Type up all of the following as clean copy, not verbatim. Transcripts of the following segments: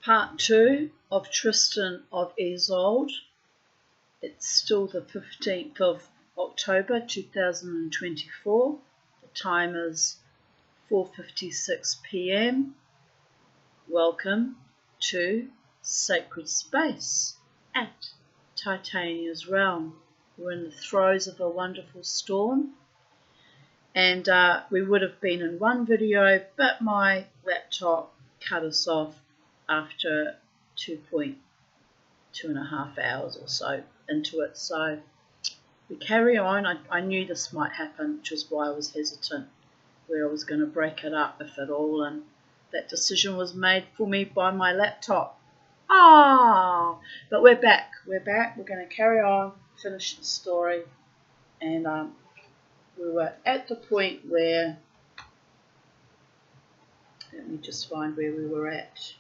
Part 2 of Tristan and Iseult. It's still the 15th of October 2024. The time is 4:56 p.m. Welcome to Sacred Space at Titania's Realm. We're in the throes of a wonderful storm, and we would have been in one video, but my laptop cut us off after 2.5 hours or so into it. So we carry on. I knew this might happen, which is why I was hesitant where I was going to break it up, if at all, and that decision was made for me by my laptop. But we're back. We're going to carry on, finish the story, and we were at the point where, let me just find where we were at.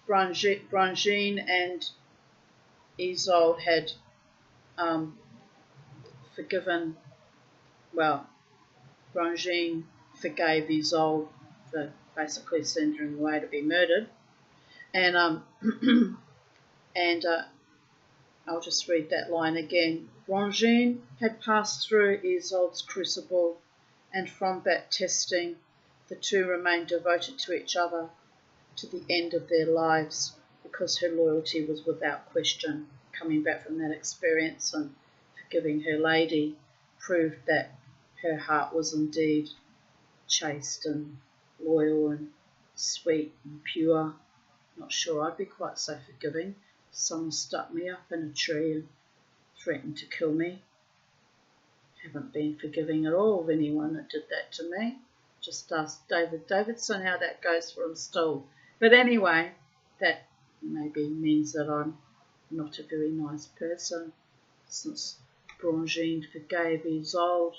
Brangine and Iseult had forgiven, well, Brangine forgave Iseult for basically sending him away to be murdered. And I'll just read that line again. Brangine had passed through Iseult's crucible, and from that testing, the two remained devoted to each other to the end of their lives, because her loyalty was without question. Coming back from that experience and forgiving her lady proved that her heart was indeed chaste and loyal and sweet and pure. Not sure I'd be quite so forgiving. Someone stuck me up in a tree and threatened to kill me. Haven't been forgiving at all of anyone that did that to me. Just ask Davidson how that goes for him still. But anyway, that maybe means that I'm not a very nice person, since Brangine forgave Iseult.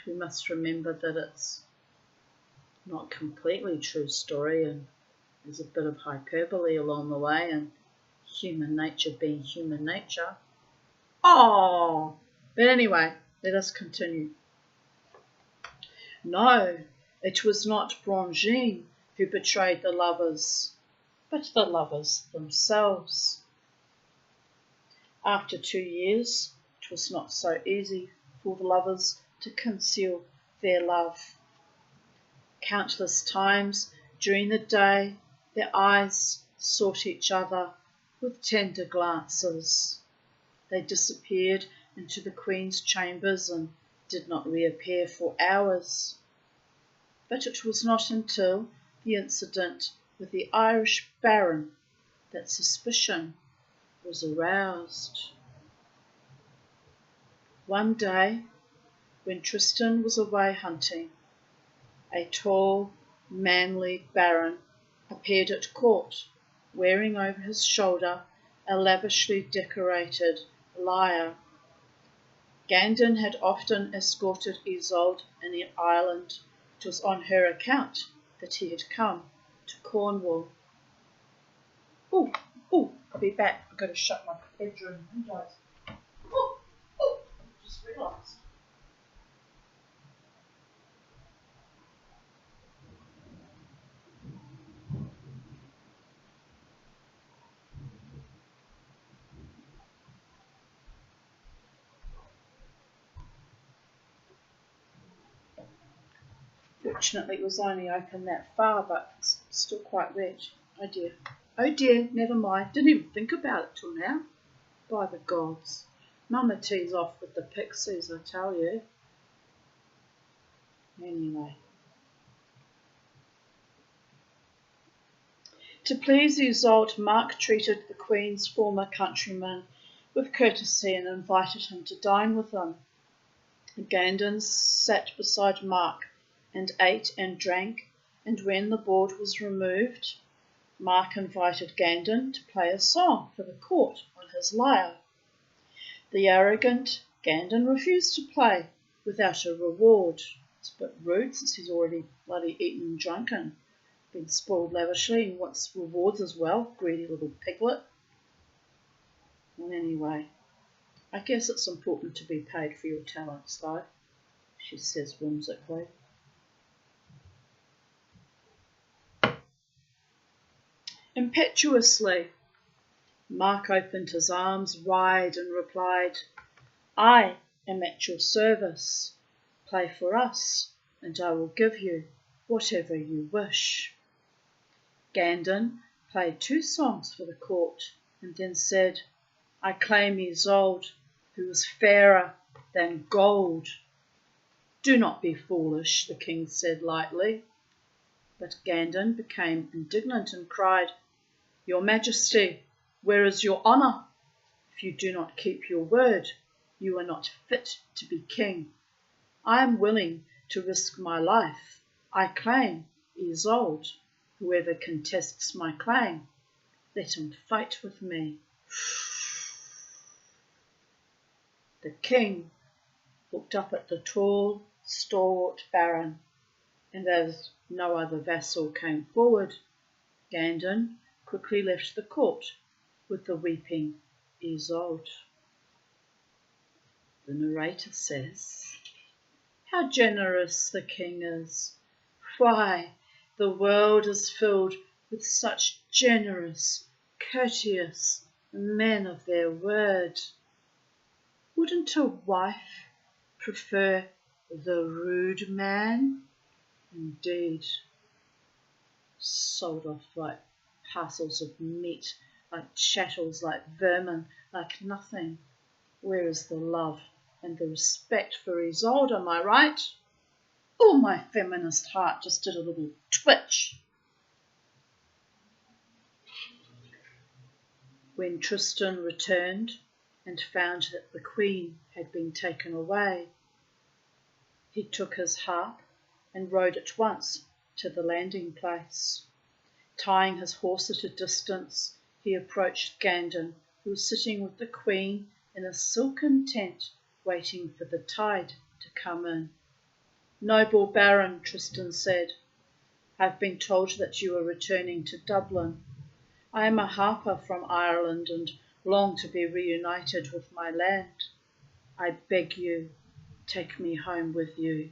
We must remember that it's not completely true story, and there's a bit of hyperbole along the way, and human nature being human nature. But anyway, let us continue. No, it was not Brangine who betrayed the lovers, but the lovers themselves. After 2 years, it was not so easy for the lovers to conceal their love. Countless times during the day, their eyes sought each other with tender glances. They disappeared into the Queen's chambers and did not reappear for hours. But it was not until the incident with the Irish Baron that suspicion was aroused. One day, when Tristan was away hunting, a tall, manly baron appeared at court, wearing over his shoulder a lavishly decorated lyre. Gandon had often escorted Iseult in the island. It was on her account that he had come to Cornwall. I'll be back. I've got to shut my bedroom windows. Just realised. Fortunately, it was only open that far, but it's still quite wet. Oh dear, never mind. Didn't even think about it till now. By the gods. Mama tees off with the pixies, I tell you. Anyway. To please Iseult, Mark treated the Queen's former countryman with courtesy and invited him to dine with them. Gandon sat beside Mark and ate and drank, and when the board was removed, Mark invited Gandon to play a song for the court on his lyre. The arrogant Gandon refused to play without a reward. It's a bit rude, since he's already bloody eaten and drunken, been spoiled lavishly, and wants rewards as well, greedy little piglet. And anyway, I guess it's important to be paid for your talents, though, she says whimsically. impetuously. Mark opened his arms wide and replied, I am at your service. Play for us, and I will give you whatever you wish. Gandon played 2 songs for the court, and then said, I claim Iseult, who is fairer than gold. Do not be foolish, the king said lightly. But Gandon became indignant and cried, Your Majesty, where is your honour? If you do not keep your word, you are not fit to be king. I am willing to risk my life. I claim Iseult. Whoever contests my claim, let him fight with me. The king looked up at the tall, stalwart baron, and as no other vassal came forward, Gandon quickly left the court with the weeping Iseult. The narrator says, How generous the king is! Why, the world is filled with such generous, courteous men of their word. Wouldn't a wife prefer the rude man? Indeed, sold off like parcels of meat, like chattels, like vermin, like nothing. Where is the love and the respect for Iseult, am I right? Oh, my feminist heart just did a little twitch. When Tristan returned and found that the queen had been taken away, he took his harp and rode at once to the landing place. Tying his horse at a distance, he approached Gandon, who was sitting with the queen in a silken tent, waiting for the tide to come in. Noble Baron, Tristan said, I've been told that you are returning to Dublin. I am a harper from Ireland and long to be reunited with my land. I beg you, take me home with you.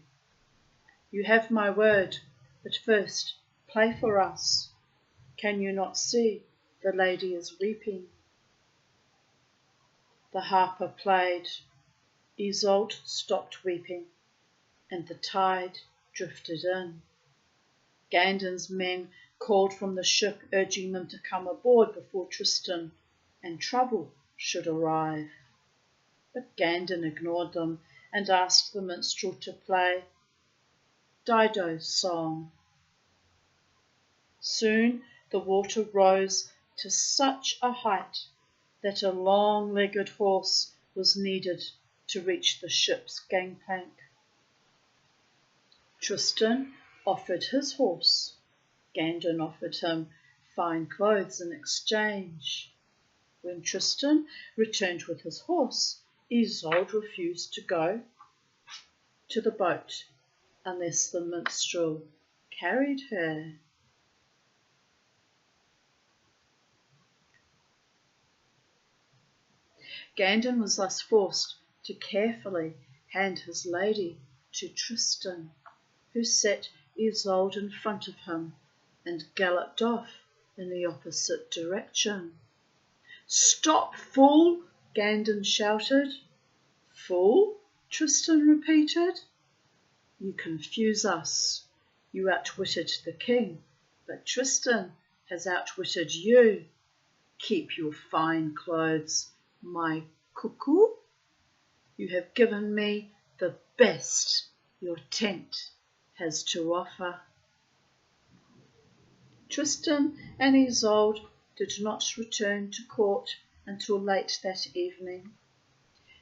You have my word, but first play for us. Can you not see the lady is weeping? The harper played. Iseult stopped weeping, and the tide drifted in. Gandon's men called from the ship, urging them to come aboard before Tristan and trouble should arrive. But Gandon ignored them and asked the minstrel to play Dido's song. Soon the water rose to such a height that a long-legged horse was needed to reach the ship's gangplank. Tristan offered his horse. Gandon offered him fine clothes in exchange. When Tristan returned with his horse, Iseult refused to go to the boat unless the minstrel carried her. Gandon was thus forced to carefully hand his lady to Tristan, who set Iseult in front of him and galloped off in the opposite direction. Stop, fool! Gandon shouted. Fool? Tristan repeated. You confuse us. You outwitted the king, but Tristan has outwitted you. Keep your fine clothes, my cuckoo. You have given me the best your tent has to offer. Tristan and Iseult did not return to court until late that evening.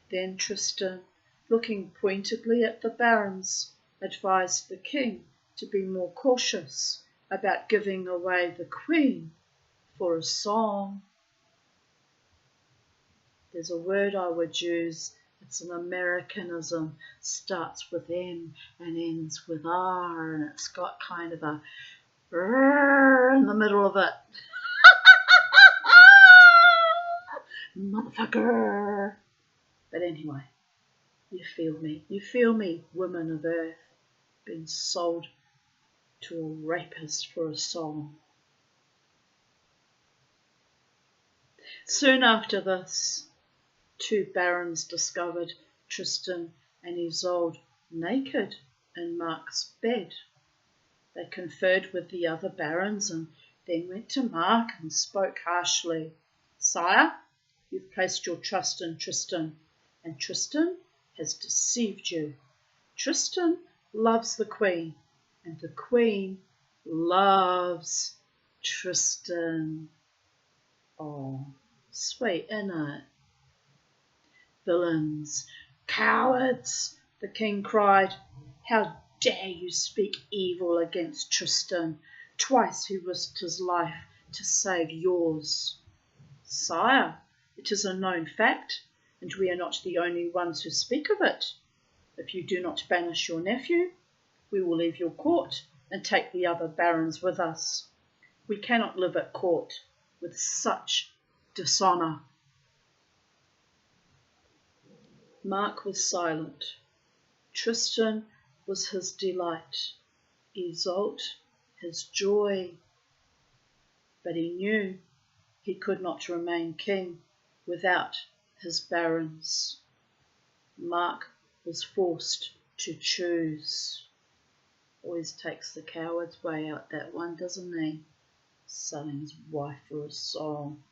Then Tristan, looking pointedly at the barons, advised the king to be more cautious about giving away the queen for a song. There's a word I would use. It's an Americanism. Starts with M and ends with R, and it's got kind of a R in the middle of it. Motherfucker. But anyway, you feel me. You feel me, women of earth, being sold to a rapist for a song. Soon after this, two barons discovered Tristan and Iseult naked in Mark's bed. They conferred with the other barons and then went to Mark and spoke harshly. "Sire, you've placed your trust in Tristan, and Tristan has deceived you. Tristan loves the Queen, and the Queen loves Tristan." Oh, sweet, innit? "Villains, cowards," the king cried. "How dare you speak evil against Tristan? Twice he risked his life to save yours." "Sire, it is a known fact, and we are not the only ones who speak of it. If you do not banish your nephew, we will leave your court and take the other barons with us. We cannot live at court with such dishonour." Mark was silent. Tristan was his delight, Iseult his joy. But he knew he could not remain king without his barons. Mark was forced to choose. Always takes the coward's way out, that one, doesn't he? Selling his wife for a song.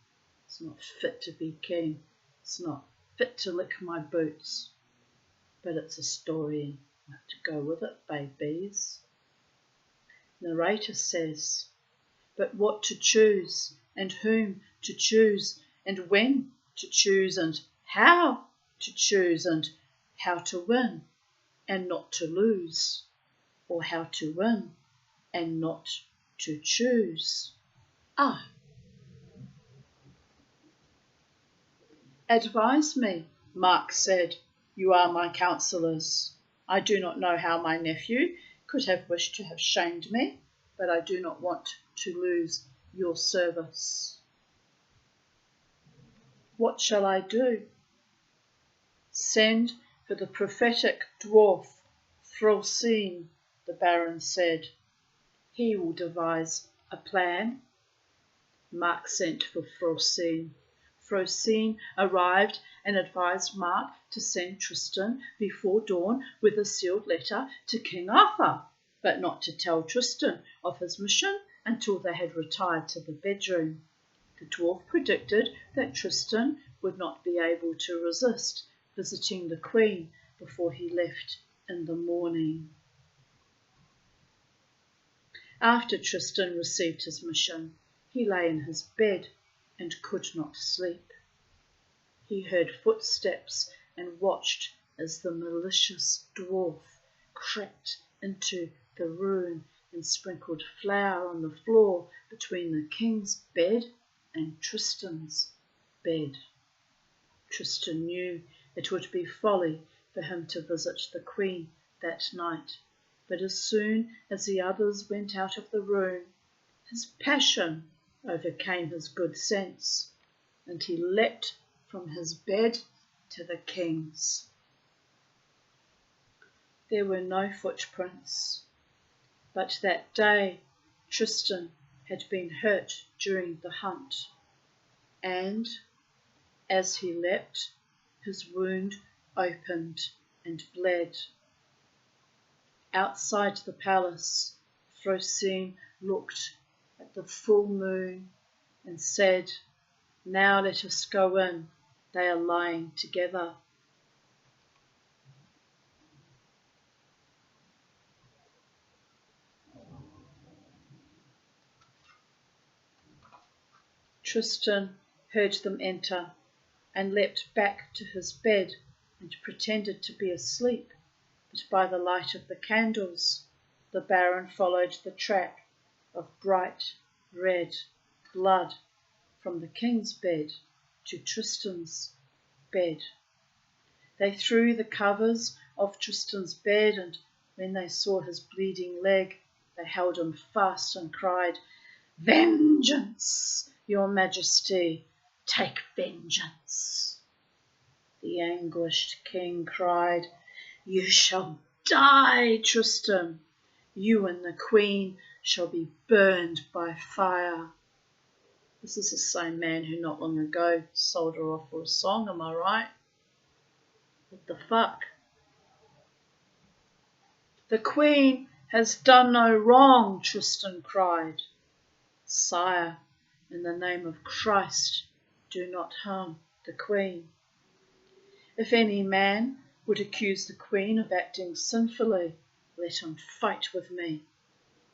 It's not fit to be king. It's not fit to lick my boots. But it's a story. I have to go with it, babies. Narrator says, "But what to choose, and whom to choose, and when to choose, and how to choose, and how to win and not to lose, or how to win and not to choose." Ah, "Advise me," Mark said. "You are my counsellors. I do not know how my nephew could have wished to have shamed me, but I do not want to lose your service." "What shall I do?" "Send for the prophetic dwarf, Tristan," the baron said. "He will devise a plan." Mark sent for Tristan. Tristan arrived and advised Mark to send Tristan before dawn with a sealed letter to King Arthur, but not to tell Tristan of his mission until they had retired to the bedroom. The dwarf predicted that Tristan would not be able to resist visiting the Queen before he left in the morning. After Tristan received his mission, he lay in his bed and could not sleep. He heard footsteps and watched as the malicious dwarf crept into the room and sprinkled flour on the floor between the king's bed and Tristan's bed. Tristan knew it would be folly for him to visit the Queen that night, but as soon as the others went out of the room, his passion overcame his good sense, and he leapt from his bed to the king's. There were no footprints, but that day Tristan had been hurt during the hunt, and as he leapt, his wound opened and bled. Outside the palace, Tristan looked at the full moon and said, "Now let us go in, they are lying together." Tristan heard them enter and leapt back to his bed and pretended to be asleep, but by the light of the candles the baron followed the track of bright red blood from the king's bed to Tristan's bed. They threw the covers off Tristan's bed, and when they saw his bleeding leg, they held him fast and cried, "Vengeance, your majesty, take vengeance." The anguished king cried, "You shall die, Tristan. You and the Queen shall be burned by fire." This is the same man who not long ago sold her off for a song, am I right? What the fuck? The Queen has done no wrong, Tristan cried. Sire, in the name of Christ, do not harm the Queen. If any man would accuse the Queen of acting sinfully, let him fight with me.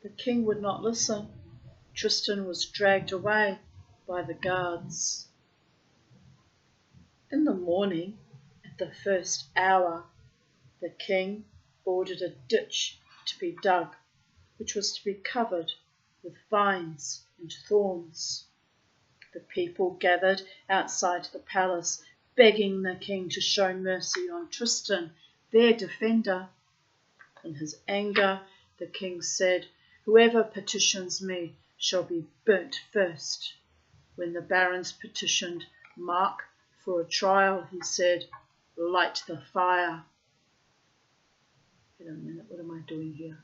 The King would not listen. Tristan was dragged away by the guards. In the morning, at the first hour, the King ordered a ditch to be dug, which was to be covered with vines and thorns. The people gathered outside the palace, begging the King to show mercy on Tristan, their defender. In his anger, the King said, "Whoever petitions me shall be burnt first." When the barons petitioned Mark for a trial, he said, "Light the fire." Wait a minute, what am I doing here?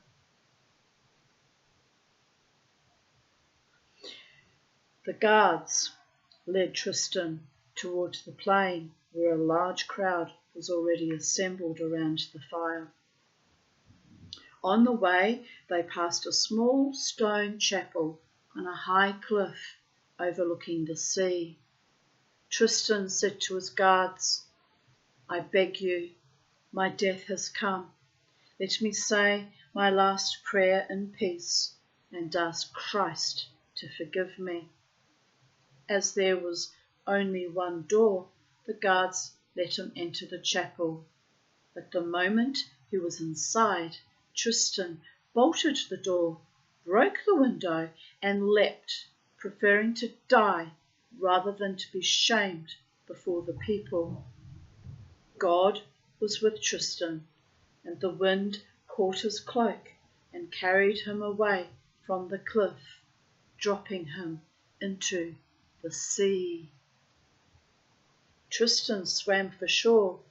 The guards led Tristan towards the plain, where a large crowd was already assembled around the fire. On the way, they passed a small stone chapel on a high cliff overlooking the sea. Tristan said to his guards, "I beg you, my death has come. Let me say my last prayer in peace and ask Christ to forgive me." As there was only one door, the guards let him enter the chapel. But the moment he was inside, Tristan bolted the door, broke the window, and leapt, preferring to die rather than to be shamed before the people. God was with Tristan, and the wind caught his cloak and carried him away from the cliff, dropping him into the sea. Tristan swam for shore.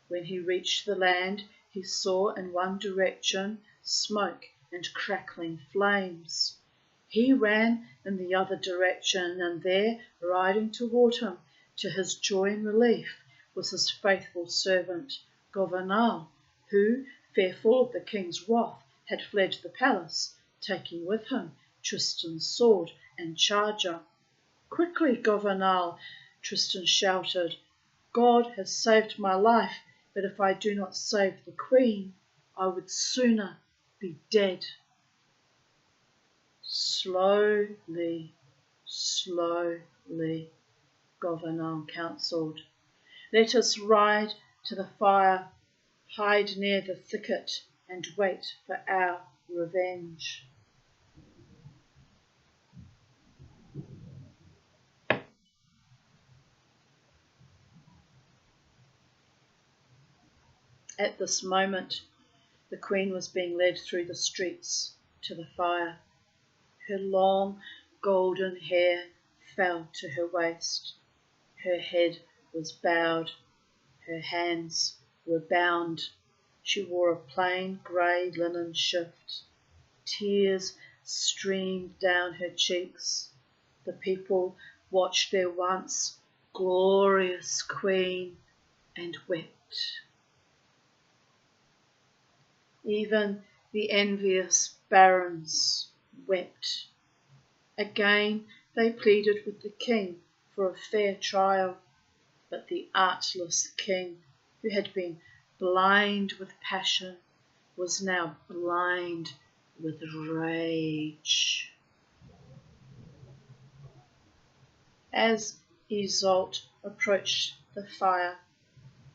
When he reached the land, he saw in one direction smoke and crackling flames. He ran in the other direction, and there, riding toward him, to his joy and relief, was his faithful servant, Governal, who, fearful of the king's wrath, had fled the palace, taking with him Tristan's sword and charger. "Quickly, Governal," Tristan shouted. "God has saved my life, but if I do not save the Queen, I would sooner be dead." "Slowly, slowly," Governal counselled. "Let us ride to the fire, hide near the thicket, and wait for our revenge." At this moment, the Queen was being led through the streets to the fire. Her long golden hair fell to her waist. Her head was bowed. Her hands were bound. She wore a plain grey linen shift. Tears streamed down her cheeks. The people watched their once glorious Queen and wept. Even the envious barons wept. Again they pleaded with the king for a fair trial, but the artless king, who had been blind with passion, was now blind with rage. As Iseult approached the fire,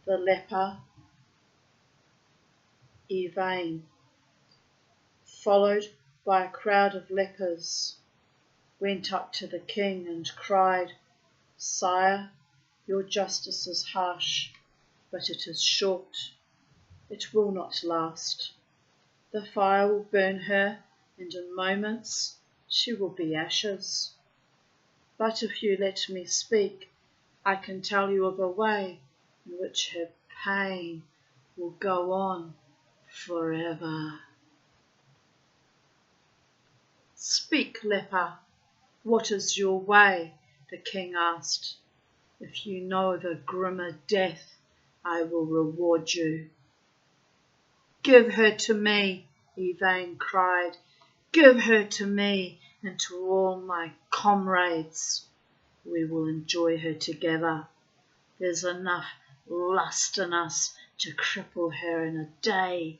the leper Yvain, followed by a crowd of lepers, went up to the king and cried, "Sire, your justice is harsh, but it is short. It will not last. The fire will burn her, and in moments she will be ashes. But if you let me speak, I can tell you of a way in which her pain will go on forever." "Speak, leper," What is your way? The king asked. If you know the grimmer death, I will reward you. Give her to me, Yvain cried. Give her to me and to all my comrades. We will enjoy her together. There's enough lust in us to cripple her in a day.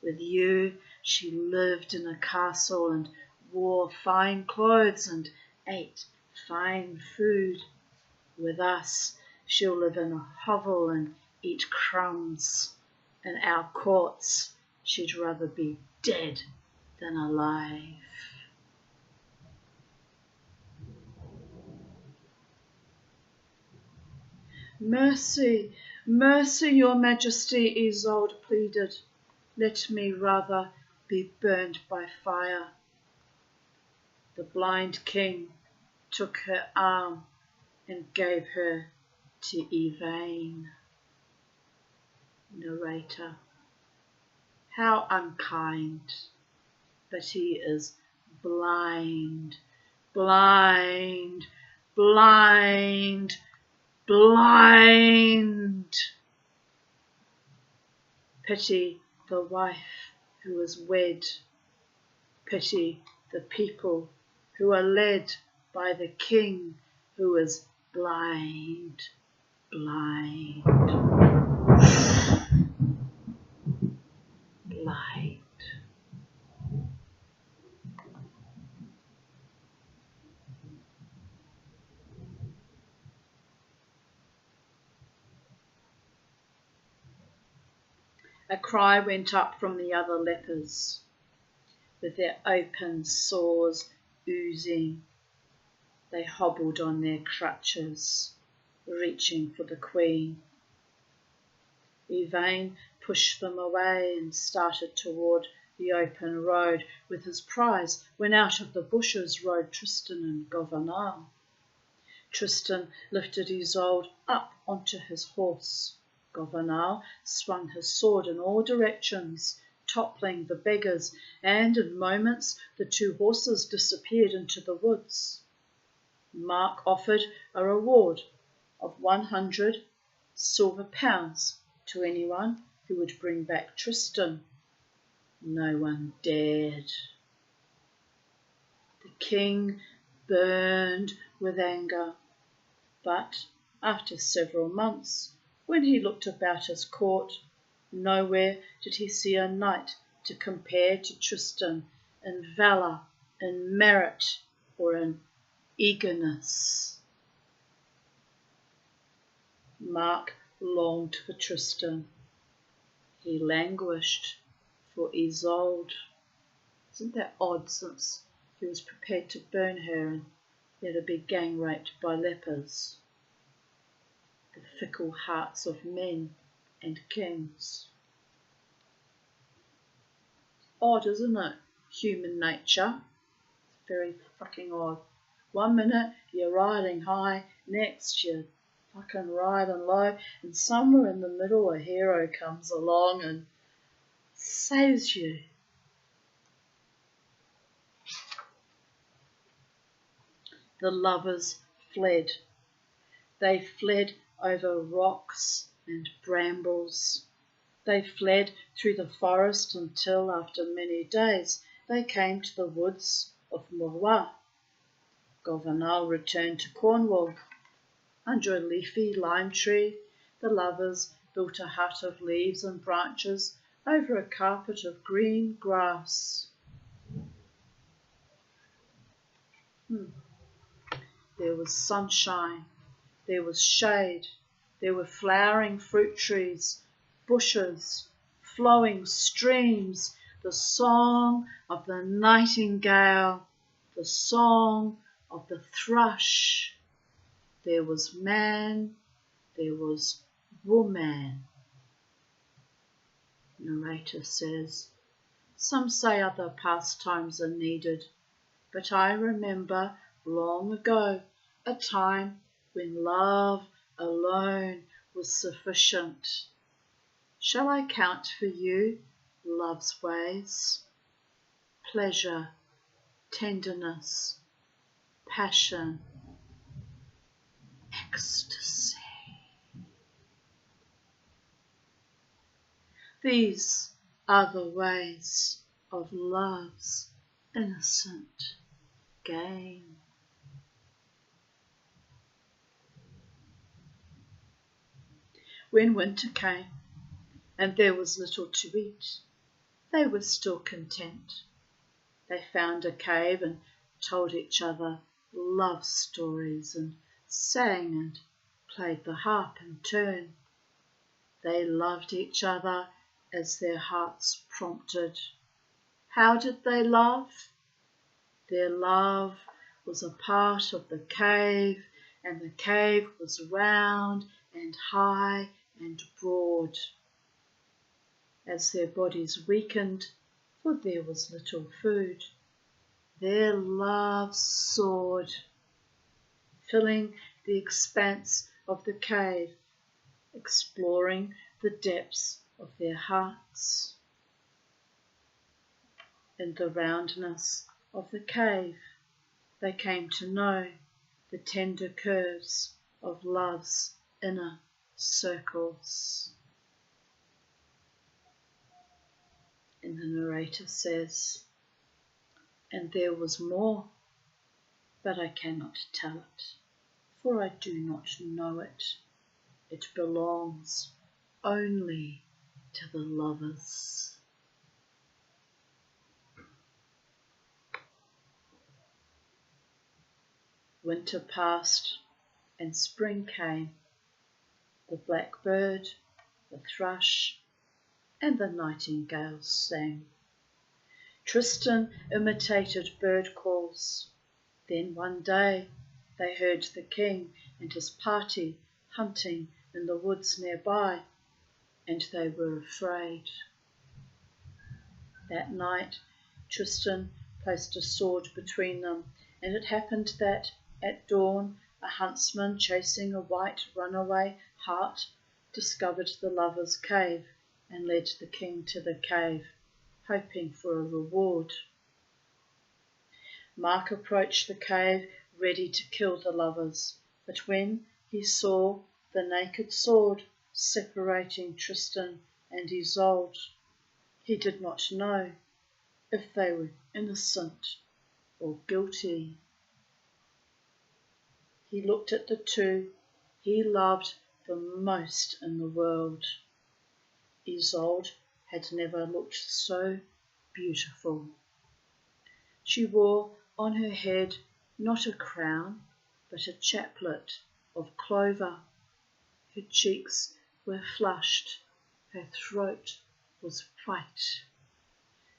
With you, she lived in a castle and wore fine clothes and ate fine food. With us, she'll live in a hovel and eat crumbs. In our courts, she'd rather be dead than alive. Mercy, mercy, your majesty, Iseult pleaded. Let me rather be burned by fire. The blind king took her arm and gave her to Yvain. Narrator. How unkind, but he is blind, blind, blind, blind. Pity the wife who is wed. Pity the people who are led by the king who is blind, blind, blind. A cry went up from the other lepers, with their open sores oozing. They hobbled on their crutches, reaching for the queen. Yvain pushed them away and started toward the open road with his prize when out of the bushes rode Tristan and Governal. Tristan lifted Iseult up onto his horse. Governal swung his sword in all directions, toppling the beggars, and in moments the two horses disappeared into the woods. Mark offered a reward of 100 silver pounds to anyone who would bring back Tristan. No one dared. The king burned with anger, but after several months, when he looked about his court, nowhere did he see a knight to compare to Tristan in valour, in merit, or in eagerness. Mark longed for Tristan. He languished for Iseult. Isn't that odd, since he was prepared to burn her and let her be gang raped by lepers? The fickle hearts of men and kings. Odd, isn't it? Human nature. It's very fucking odd. One minute you're riding high, next you're fucking riding low, and somewhere in the middle a hero comes along and saves you. The lovers fled. They fled over rocks and brambles. They fled through the forest until, after many days, they came to the woods of Morois. Governal returned to Cornwall. Under a leafy lime tree, the lovers built a hut of leaves and branches over a carpet of green grass. There was sunshine, there was shade, there were flowering fruit trees, bushes, flowing streams, the song of the nightingale, the song of the thrush. There was man, there was woman. Narrator says, some say other pastimes are needed, but I remember long ago a time when love alone was sufficient. Shall I count for you love's ways? Pleasure, tenderness, passion, ecstasy. These are the ways of love's innocent game. When winter came and there was little to eat, they were still content. They found a cave and told each other love stories and sang and played the harp in turn. They loved each other as their hearts prompted. How did they love? Their love was a part of the cave, and the cave was round and high and broad. As their bodies weakened, for there was little food, their love soared, filling the expanse of the cave, exploring the depths of their hearts. In the roundness of the cave, they came to know the tender curves of love's inner circles. And the narrator says, and there was more, but I cannot tell it, for I do not know it. It belongs only to the lovers. Winter passed and spring came. The blackbird, the thrush, and the nightingale sang. Tristan imitated bird calls. Then one day they heard the king and his party hunting in the woods nearby, and they were afraid. That night Tristan placed a sword between them, and it happened that at dawn a huntsman chasing a white runaway hart discovered the lovers' cave and led the king to the cave, hoping for a reward. Mark approached the cave ready to kill the lovers, but when he saw the naked sword separating Tristan and Iseult, he did not know if they were innocent or guilty. He looked at the two he loved the most in the world. Iseult had never looked so beautiful. She wore on her head not a crown, but a chaplet of clover. Her cheeks were flushed, her throat was white,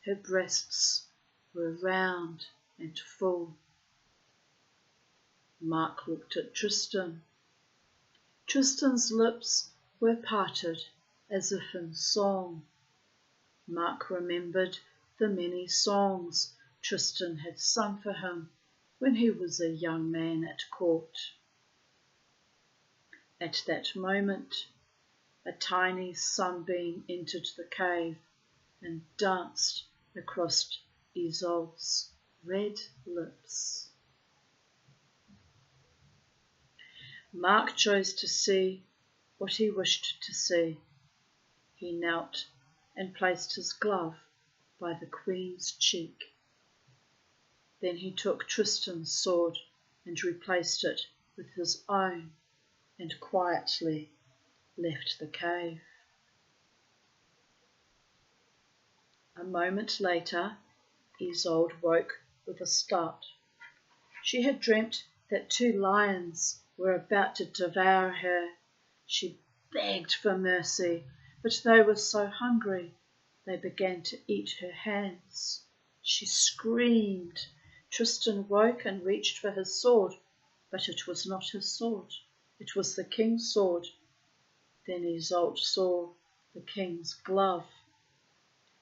her breasts were round and full. Mark looked at Tristan. Tristan's lips were parted as if in song. Mark remembered the many songs Tristan had sung for him when he was a young man at court. At that moment, a tiny sunbeam entered the cave and danced across Iseult's red lips. Mark chose to see what he wished to see. He knelt and placed his glove by the Queen's cheek. Then he took Tristan's sword and replaced it with his own and quietly left the cave. A moment later, Iseult woke with a start. She had dreamt that two lions were about to devour her. She begged for mercy, but they were so hungry they began to eat her hands. She screamed. Tristan woke and reached for his sword, but it was not his sword. It was the king's sword. Then Iseult saw the king's glove.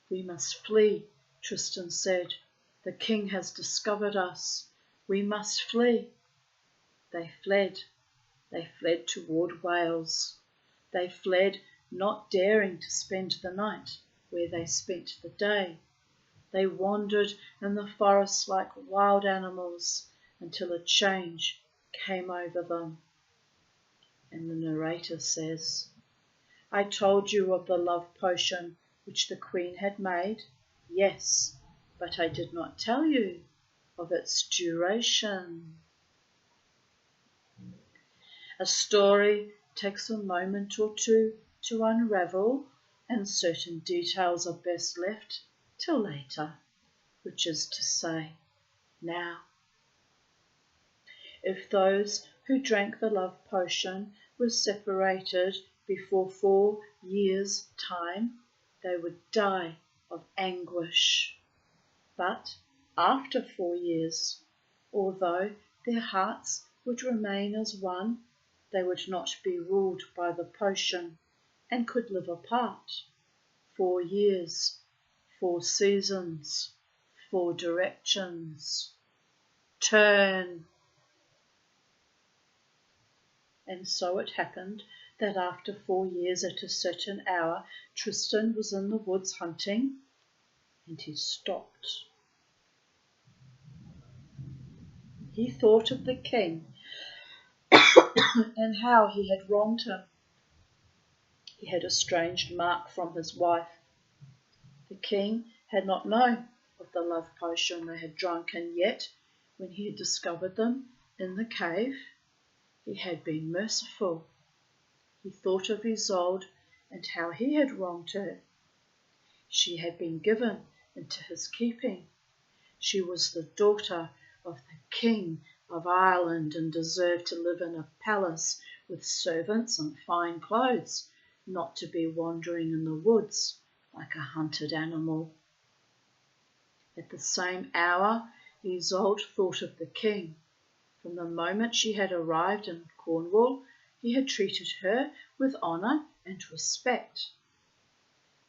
We must flee, Tristan said. The king has discovered us. We must flee. They fled. They fled toward Wales. They fled, not daring to spend the night where they spent the day. They wandered in the forest like wild animals, until a change came over them. And the narrator says, I told you of the love potion which the queen had made. Yes, but I did not tell you of its duration. A story takes a moment or two to unravel, and certain details are best left till later, which is to say, now. If those who drank the love potion were separated before 4 years' time, they would die of anguish. But after 4 years, although their hearts would remain as one, they would not be ruled by the potion and could live apart. 4 years, 4 seasons, 4 directions. Turn. And so it happened that after 4 years at a certain hour, Tristan was in the woods hunting, and he stopped. He thought of the king and how he had wronged him. He had estranged Mark from his wife. The king had not known of the love potion they had drunk, and yet, when he had discovered them in the cave, he had been merciful. He thought of Iseult and how he had wronged her. She had been given into his keeping. She was the daughter of the King of Ireland and deserved to live in a palace with servants and fine clothes, not to be wandering in the woods like a hunted animal. At the same hour, Iseult thought of the king. From the moment she had arrived in Cornwall, he had treated her with honour and respect.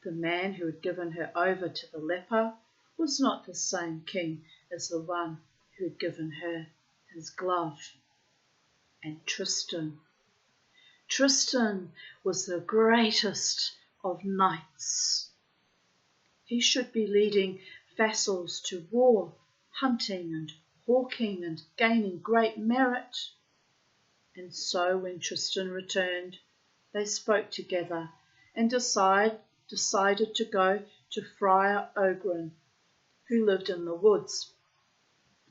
The man who had given her over to the leper was not the same king as the one who had given her his glove. And Tristan was the greatest of knights. He should be leading vassals to war, hunting and hawking and gaining great merit. And so when Tristan returned, they spoke together and decided to go to Friar Ogren, who lived in the woods,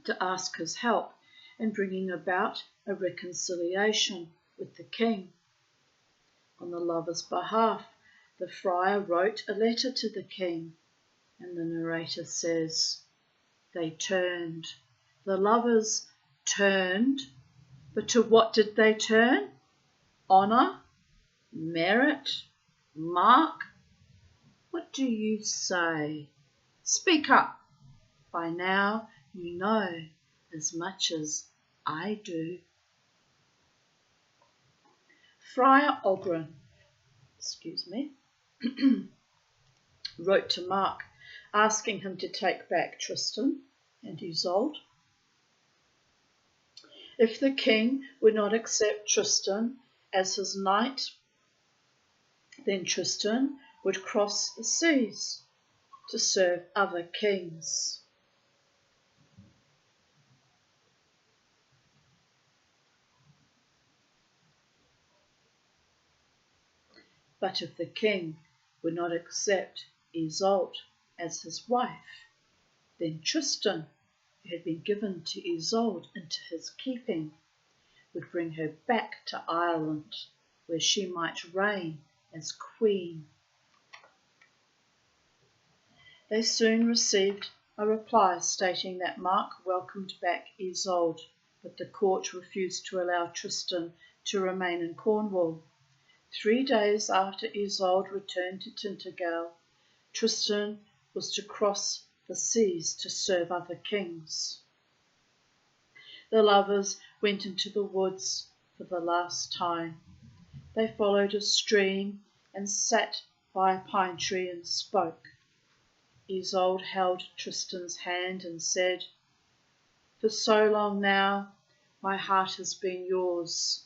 to ask his help in bringing about a reconciliation with the king. On the lover's behalf, the friar wrote a letter to the king, and the narrator says, they turned. The lovers turned, but to what did they turn? Honour? Merit? Mark? What do you say? Speak up. By now you know as much as I do. Friar Ogren, wrote to Mark, asking him to take back Tristan and Iseult. If the king would not accept Tristan as his knight, then Tristan would cross the seas to serve other kings. But if the king would not accept Iseult as his wife, then Tristan, who had been given to Iseult into his keeping, would bring her back to Ireland, where she might reign as queen. They soon received a reply stating that Mark welcomed back Iseult, but the court refused to allow Tristan to remain in Cornwall. 3 days after Iseult returned to Tintagel, Tristan was to cross the seas to serve other kings. The lovers went into the woods for the last time. They followed a stream and sat by a pine tree and spoke. Iseult held Tristan's hand and said, for so long now, my heart has been yours.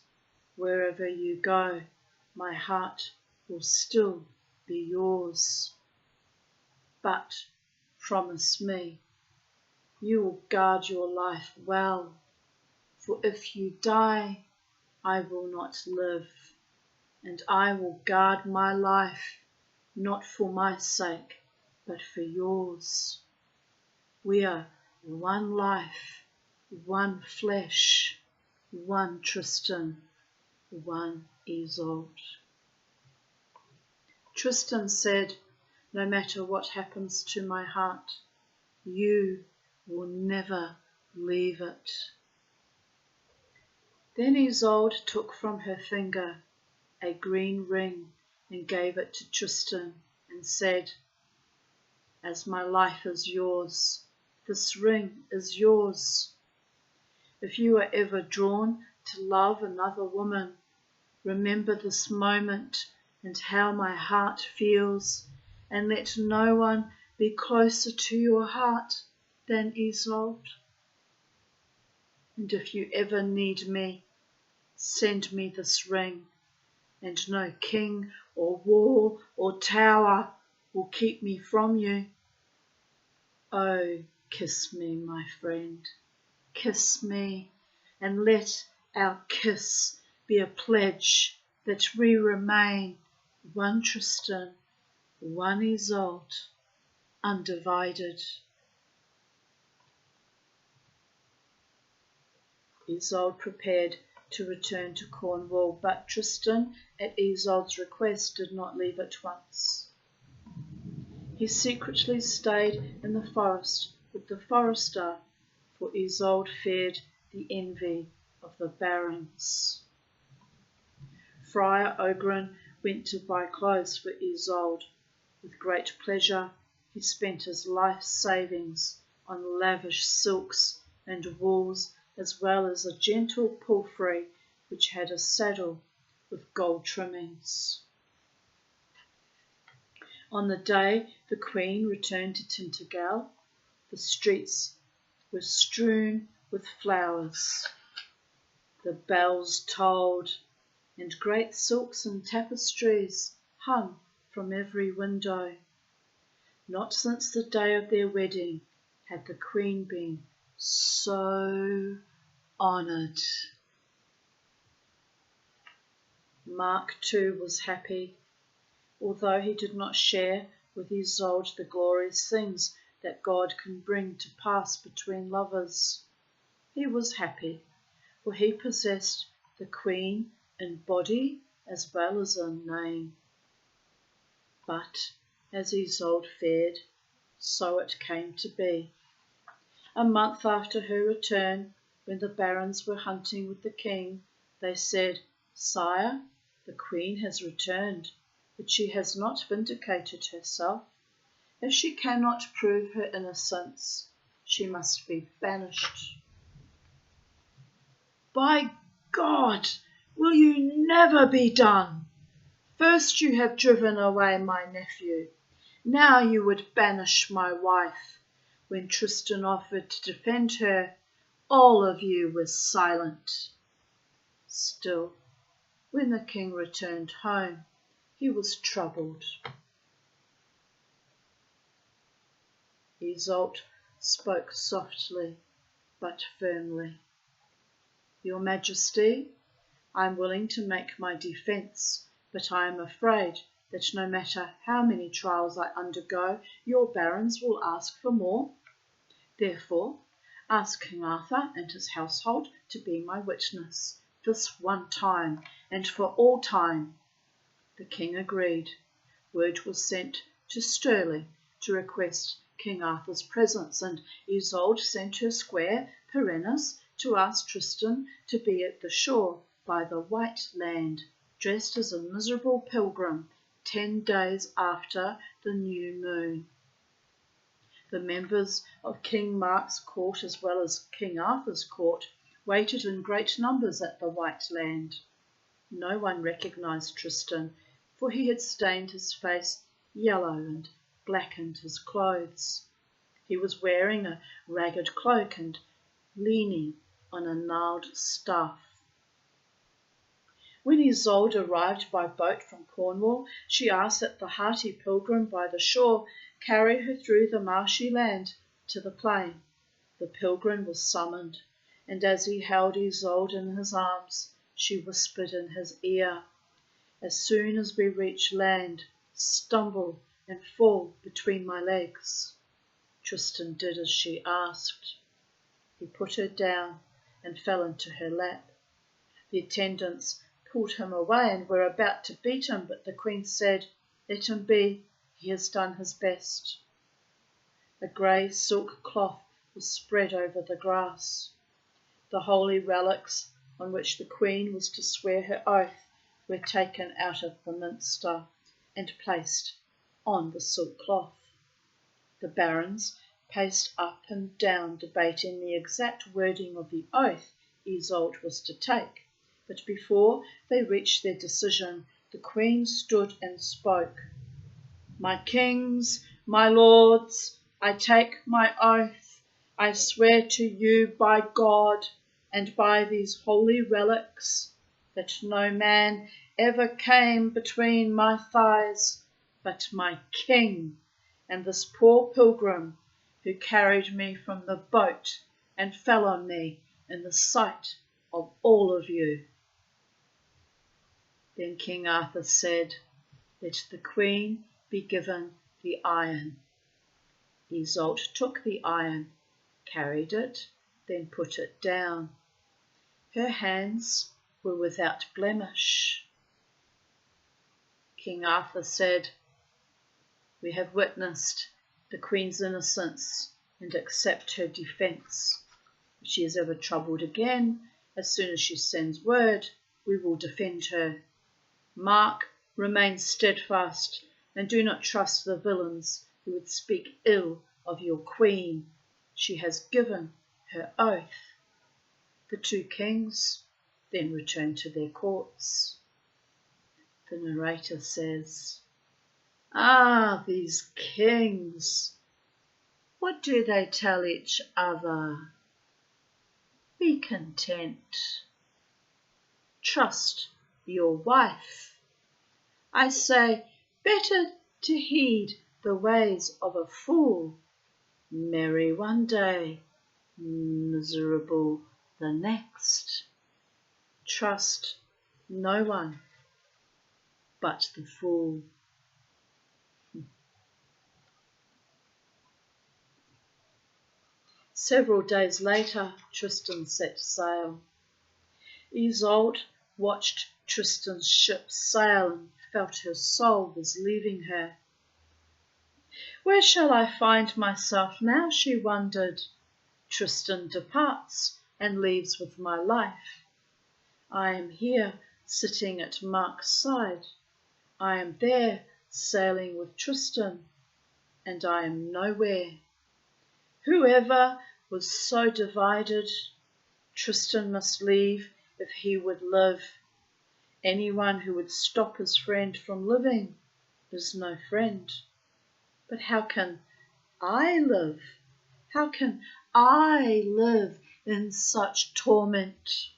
Wherever you go, my heart will still be yours. But promise me, you will guard your life well For if you die, I will not live, and I will guard my life, not for my sake, but for yours. We are one life, one flesh, one Tristan, one Iseult. Tristan said, no matter what happens to my heart, you will never leave it. Then Iseult took from her finger a green ring and gave it to Tristan and said, as my life is yours, this ring is yours. If you are ever drawn to love another woman, remember this moment and how my heart feels, and let no one be closer to your heart than Iseult. And if you ever need me, send me this ring, and no king or wall or tower will keep me from you. Oh, kiss me, my friend, kiss me, and let our kiss be a pledge that we remain one Tristan, one Iseult, undivided. Iseult prepared to return to Cornwall, but Tristan, at Iseult's request, did not leave at once. He secretly stayed in the forest with the forester, for Iseult feared the envy of the barons. Friar Ogren went to buy clothes for Iseult. With great pleasure he spent his life savings on lavish silks and wools, as well as a gentle palfrey which had a saddle with gold trimmings. On the day the Queen returned to Tintagel, the streets were strewn with flowers. The bells tolled, and great silks and tapestries hung from every window. Not since the day of their wedding had the Queen been so honoured. Mark too was happy, although he did not share with Iseult the glorious things that God can bring to pass between lovers. He was happy, for he possessed the Queen in body as well as in name. But as Iseult feared, so it came to be. A month after her return, when the barons were hunting with the king, they said, "Sire, the Queen has returned, but she has not vindicated herself. If she cannot prove her innocence, she must be banished." "By God, will you never be done? First you have driven away my nephew, now you would banish my wife. When Tristan offered to defend her, all of you were silent." Still, when the king returned home, he was troubled. Iseult spoke softly but firmly. "Your Majesty, I am willing to make my defence, but I am afraid that no matter how many trials I undergo, your barons will ask for more. Therefore, ask King Arthur and his household to be my witness, this one time, and for all time." The king agreed. Word was sent to Stirling to request King Arthur's presence, and Iseult sent her squire Perennis to ask Tristan to be at the shore by the White Land, dressed as a miserable pilgrim, 10 days after the new moon. The members of King Mark's court as well as King Arthur's court waited in great numbers at the White Land. No one recognised Tristan, for he had stained his face yellow and blackened his clothes. He was wearing a ragged cloak and leaning on a gnarled staff. When Iseult arrived by boat from Cornwall, she asked that the hearty pilgrim by the shore carry her through the marshy land to the plain. The pilgrim was summoned, and as he held Iseult in his arms, she whispered in his ear, "As soon as we reach land, stumble and fall between my legs." Tristan did as she asked. He put her down and fell into her lap. The attendants pulled him away and were about to beat him, but the queen said, "Let him be, he has done his best." A grey silk cloth was spread over the grass. The holy relics on which the queen was to swear her oath were taken out of the minster and placed on the silk cloth. The barons paced up and down debating the exact wording of the oath Iseult was to take, but before they reached their decision, the queen stood and spoke. "My kings, my lords, I take my oath. I swear to you by God and by these holy relics that no man ever came between my thighs but my king and this poor pilgrim who carried me from the boat and fell on me in the sight of all of you." Then King Arthur said, "Let the queen be given the iron." Iseult took the iron, carried it, then put it down. Her hands were without blemish. King Arthur said, "We have witnessed the queen's innocence and accept her defence. If she is ever troubled again, as soon as she sends word, we will defend her. Mark, remain steadfast, and do not trust the villains who would speak ill of your queen. She has given her oath." The two kings then returned to their courts. The narrator says, "Ah, these kings! What do they tell each other? Be content. Trust your wife. I say, better to heed the ways of a fool. Merry one day, miserable the next. Trust no one but the fool." Several days later, Tristan set sail. Iseult watched Tristan's ship sail and felt her soul was leaving her. "Where shall I find myself now?" she wondered. "Tristan departs and leaves with my life. I am here sitting at Mark's side. I am there sailing with Tristan, and I am nowhere. Whoever was so divided, Tristan must leave if he would live. Anyone who would stop his friend from living is no friend. But how can I live? How can I live in such torment?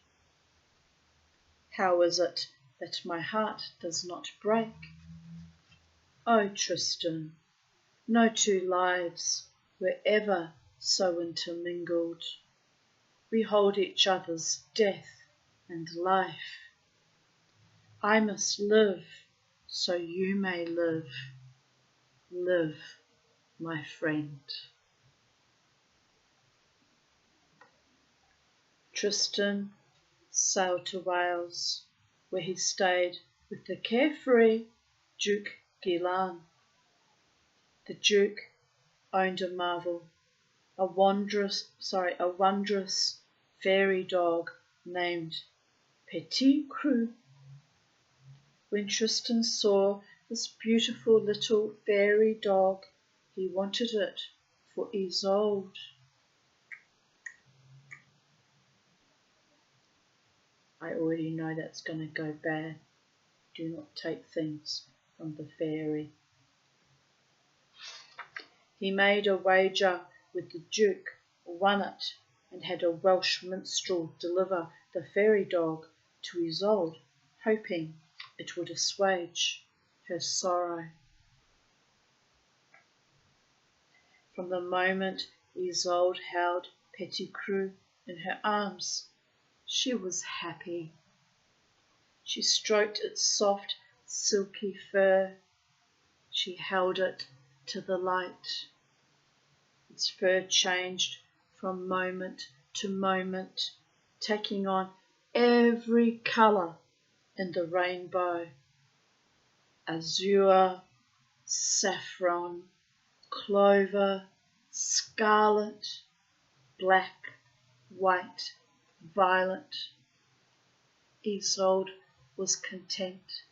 How is it that my heart does not break? Oh, Tristan, no two lives were ever so intermingled. We hold each other's death and life. I must live so you may live. Live, my friend." Tristan sailed to Wales, where he stayed with the carefree Duke Guilan. The Duke owned a marvel, a wondrous fairy dog named Petit Cru. When Tristan saw this beautiful little fairy dog, he wanted it for Iseult. I already know that's going to go bad. Do not take things from the fairy. He made a wager with the Duke, won it, and had a Welsh minstrel deliver the fairy dog to Iseult, hoping it would assuage her sorrow. From the moment Iseult held Petit Cru in her arms. She was happy. She stroked its soft, silky fur. She held it to the light. Its fur changed from moment to moment, taking on every colour in the rainbow. Azure, saffron, clover, scarlet, black, white, violet. Iseult was content.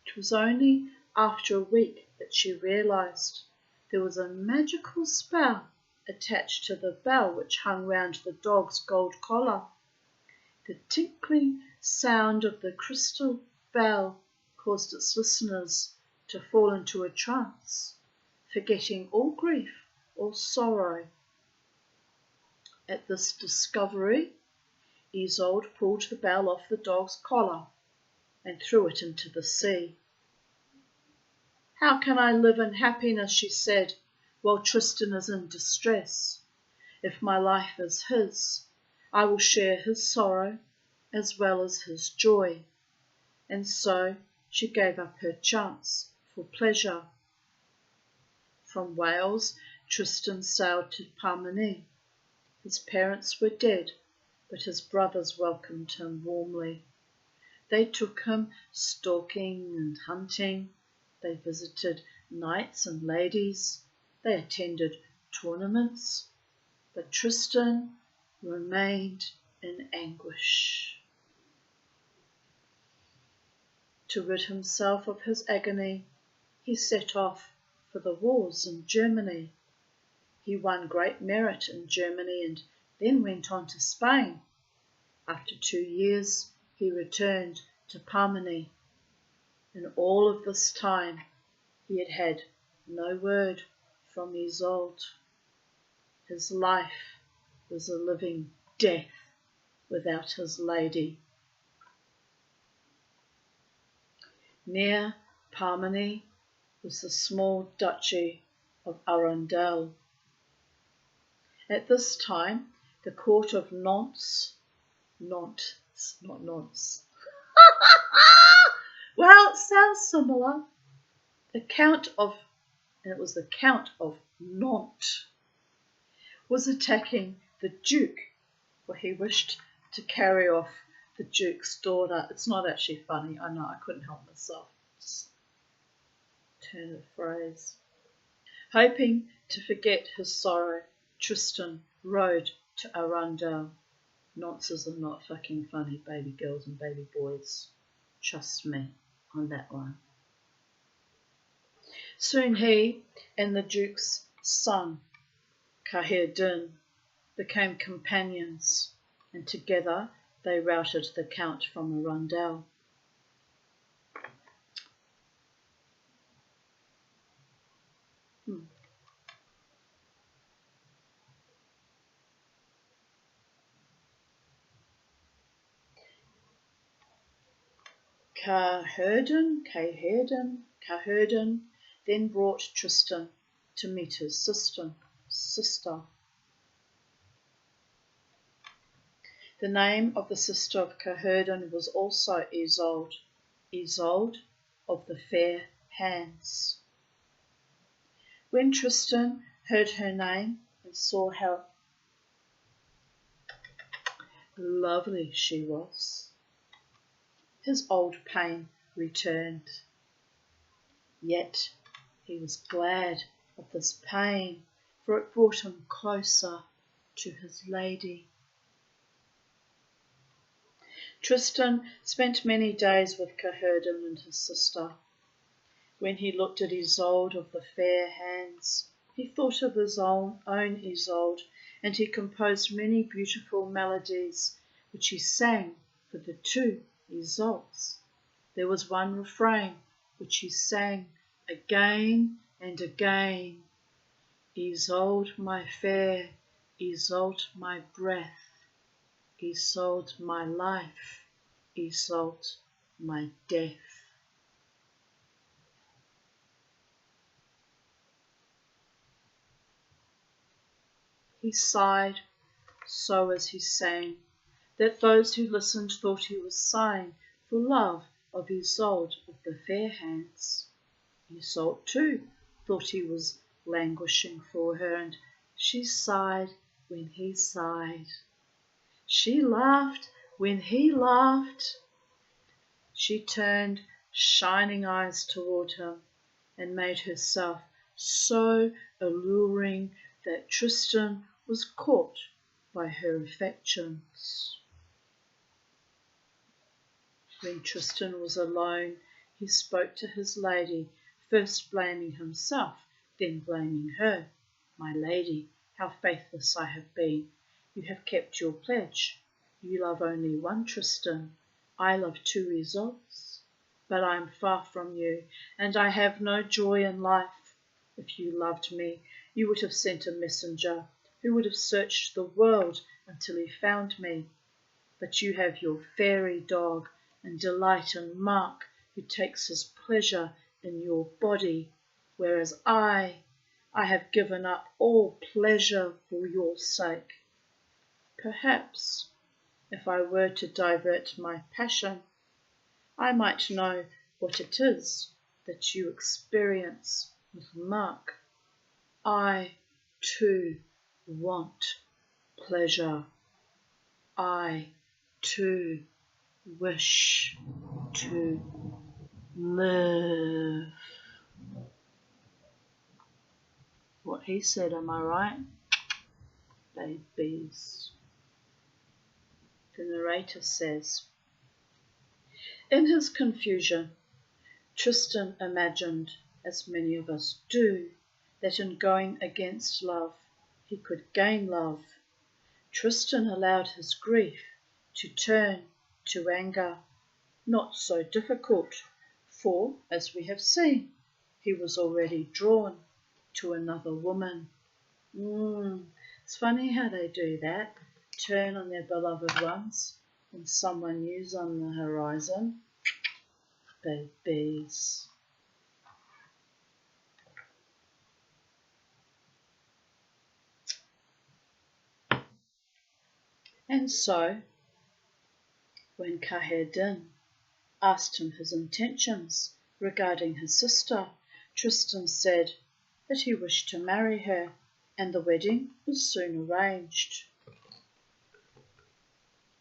It was only after a week that she realised there was a magical spell attached to the bell which hung round the dog's gold collar. The tinkling sound of the crystal bell caused its listeners to fall into a trance, forgetting all grief or sorrow. At this discovery, Iseult pulled the bell off the dog's collar and threw it into the sea. "How can I live in happiness," she said, "while Tristan is in distress? If my life is his, I will share his sorrow as well as his joy." And so she gave up her chance for pleasure. From Wales, Tristan sailed to Parmeny. His parents were dead, but his brothers welcomed him warmly. They took him stalking and hunting. They visited knights and ladies. They attended tournaments. But Tristan remained in anguish. To rid himself of his agony, he set off for the wars in Germany. He won great merit in Germany and then went on to Spain. After 2 years, he returned to Parmeny. In all of this time, he had had no word from Iseult. His life was a living death without his lady. Near Parmeny was the small duchy of Arundel. At this time, the court of Nantes, not Nantes. Well, it sounds similar. And it was the Count of Nantes, was attacking the Duke, for he wished to carry off the Duke's daughter. It's not actually funny, I know, I couldn't help myself. Just turn of phrase. Hoping to forget his sorrow, Tristan rode to Arundel. Nonsense are not fucking funny, baby girls and baby boys. Trust me on that one. Soon he and the Duke's son, Caherdin, became companions, and together they routed the Count from Arundel. Caherdin then brought Tristan to meet his sister. The name of the sister of Caherdin was also Iseult, Iseult of the fair hands. When Tristan heard her name and saw how lovely she was, his old pain returned. Yet he was glad of this pain, for it brought him closer to his lady. Tristan spent many days with Caherdin and his sister. When he looked at Iseult of the fair hands, he thought of his own Iseult, and he composed many beautiful melodies, which he sang for the two Iseults. There was one refrain which he sang again and again: Iseult my fair, Iseult my breath, Iseult my life, Iseult my death. He sighed so as he sang, that those who listened thought he was sighing for love of Iseult of the fair hands. Iseult, too, thought he was languishing for her, and she sighed when he sighed. She laughed when he laughed. She turned shining eyes toward him and made herself so alluring that Tristan was caught by her affections. When Tristan was alone, he spoke to his lady, first blaming himself, then blaming her. "My lady, how faithless I have been. You have kept your pledge. You love only one Tristan. I love two Iseults. But I am far from you, and I have no joy in life. If you loved me, you would have sent a messenger who would have searched the world until he found me. But you have your fairy dog and delight in Mark, who takes his pleasure in your body, whereas I have given up all pleasure for your sake. Perhaps, if I were to divert my passion, I might know what it is that you experience with Mark. I, too, want pleasure. I, too, wish to live." What he said, am I right? Babies. The narrator says, in his confusion, Tristan imagined, as many of us do, that in going against love, he could gain love. Tristan allowed his grief to turn to anger. Not so difficult, for, as we have seen, he was already drawn to another woman. It's funny how they do that, turn on their beloved ones when someone new's on the horizon. Babies. And so, when Kaherdin asked him his intentions regarding his sister, Tristan said that he wished to marry her, and the wedding was soon arranged.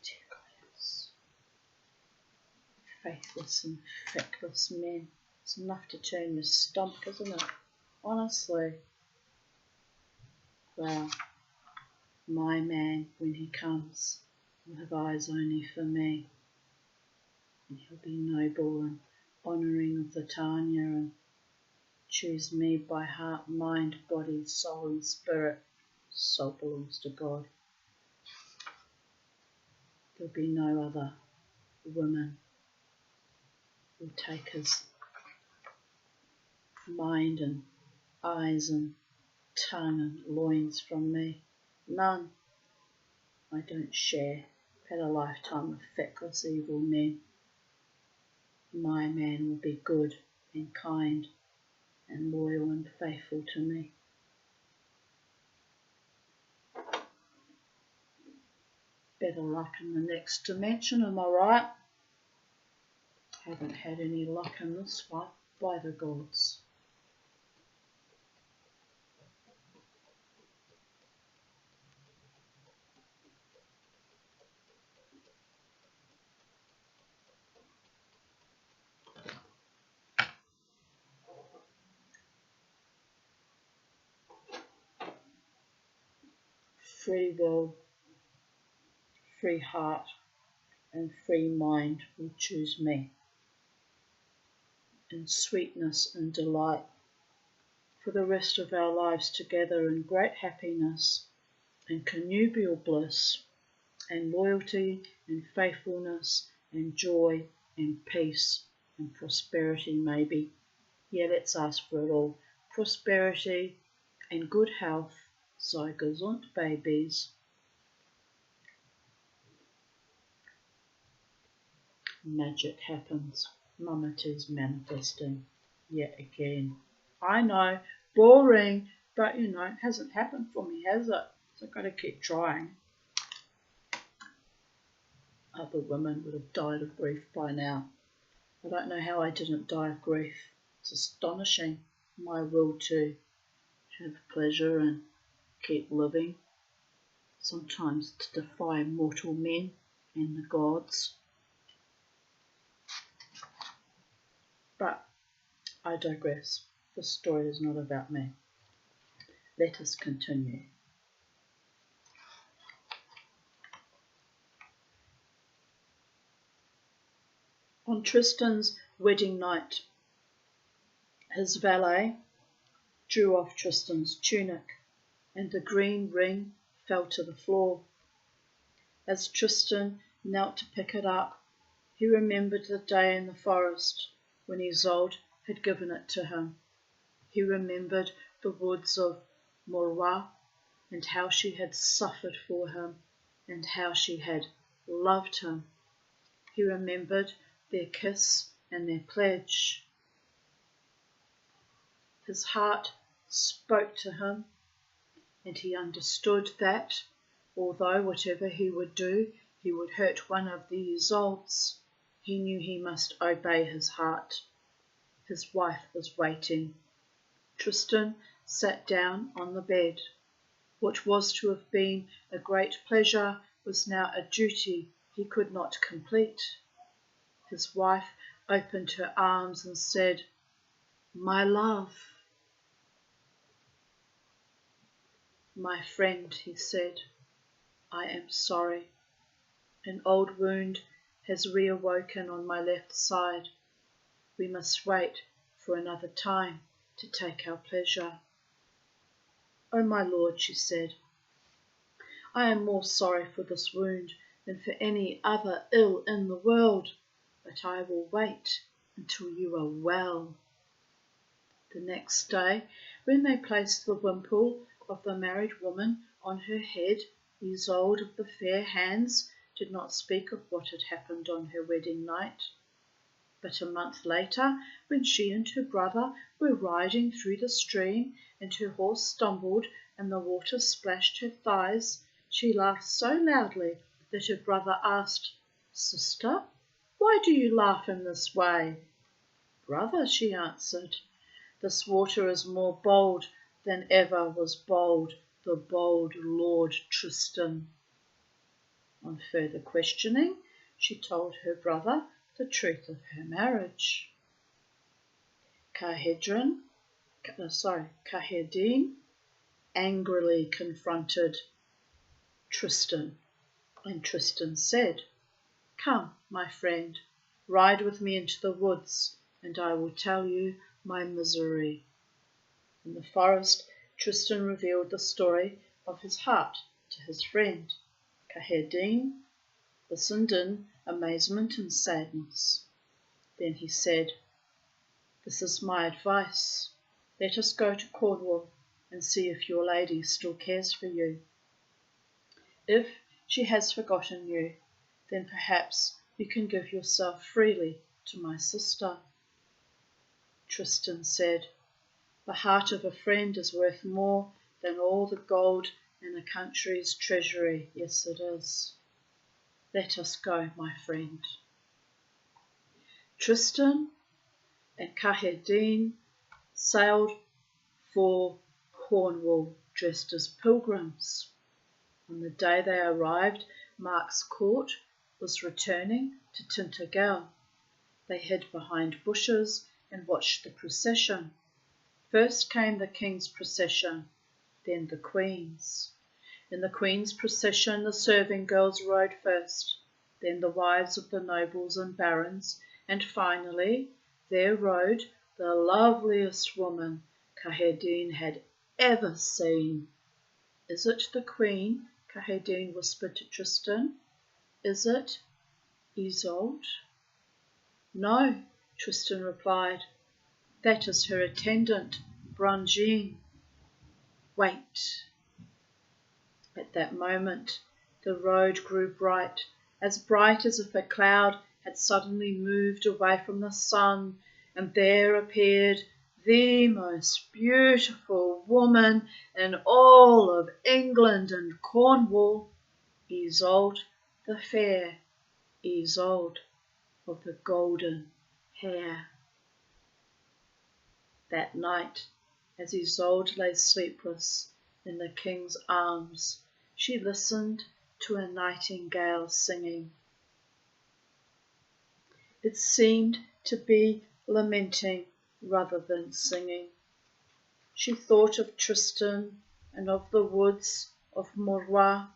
Dear goddess, faithless and feckless men. It's enough to turn your stomach, isn't it? Honestly. Well, my man, when he comes, will have eyes only for me. And he'll be noble and honouring of the Tanya and choose me by heart, mind, body, soul and spirit. Soul belongs to God. There'll be no other woman who will take his mind and eyes and tongue and loins from me. None. I don't share. I've had a lifetime of feckless evil men. My man will be good and kind and loyal and faithful to me. Better luck in the next dimension, am I right? Haven't had any luck in this one, by the gods. Free will, free heart and free mind will choose me. In sweetness and delight for the rest of our lives together in great happiness and connubial bliss and loyalty and faithfulness and joy and peace and prosperity maybe. Yeah, let's ask for it all. Prosperity and good health. Sei gesund, babies. Magic happens. Mama T's manifesting yet again. I know, boring, but it hasn't happened for me, has it? So I've got to keep trying. Other women would have died of grief by now. I don't know how I didn't die of grief. It's astonishing, my will to have pleasure and keep living, sometimes to defy mortal men and the gods. But I digress. This story is not about me. Let us continue. On Tristan's wedding night, his valet drew off Tristan's tunic, and the green ring fell to the floor. As Tristan knelt to pick it up, he remembered the day in the forest when Iseult had given it to him. He remembered the woods of Morwa and how she had suffered for him and how she had loved him. He remembered their kiss and their pledge. His heart spoke to him, and he understood that, although whatever he would do, he would hurt one of the Iseults, he knew he must obey his heart. His wife was waiting. Tristan sat down on the bed. What was to have been a great pleasure was now a duty he could not complete. His wife opened her arms and said, "My love." "My friend," he said, "I am sorry. An old wound has reawoken on my left side. We must wait for another time to take our pleasure." "Oh, my lord," she said, "I am more sorry for this wound than for any other ill in the world, but I will wait until you are well." The next day, when they placed the wimple of the married woman on her head, Iseult of the fair hands did not speak of what had happened on her wedding night. But a month later, when she and her brother were riding through the stream and her horse stumbled and the water splashed her thighs, she laughed so loudly that her brother asked, "Sister, why do you laugh in this way?" "Brother," she answered, "this water is more bold than ever was bold the bold Lord Tristan." On further questioning, she told her brother the truth of her marriage. Caherdin angrily confronted Tristan, and Tristan said, "Come, my friend, ride with me into the woods, and I will tell you my misery." In the forest, Tristan revealed the story of his heart to his friend. Caherdin listened in amazement and sadness. Then he said, "This is my advice. Let us go to Cornwall and see if your lady still cares for you. If she has forgotten you, then perhaps you can give yourself freely to my sister." Tristan said, "The heart of a friend is worth more than all the gold in a country's treasury. Yes, it is. Let us go, my friend." Tristan and Caherdin sailed for Cornwall dressed as pilgrims. On the day they arrived, Mark's court was returning to Tintagel. They hid behind bushes and watched the procession. First came the king's procession, then the queen's. In the queen's procession, the serving girls rode first, then the wives of the nobles and barons, and finally there rode the loveliest woman Caherdin had ever seen. "Is it the queen?" Caherdin whispered to Tristan. "Is it Iseult?" "No," Tristan replied. "That is her attendant, Brangien. Wait." At that moment, the road grew bright as if a cloud had suddenly moved away from the sun, and there appeared the most beautiful woman in all of England and Cornwall, Iseult the Fair. Iseult of the golden hair. That night, as Iseult lay sleepless in the king's arms, she listened to a nightingale singing. It seemed to be lamenting rather than singing. She thought of Tristan and of the woods of Morrois,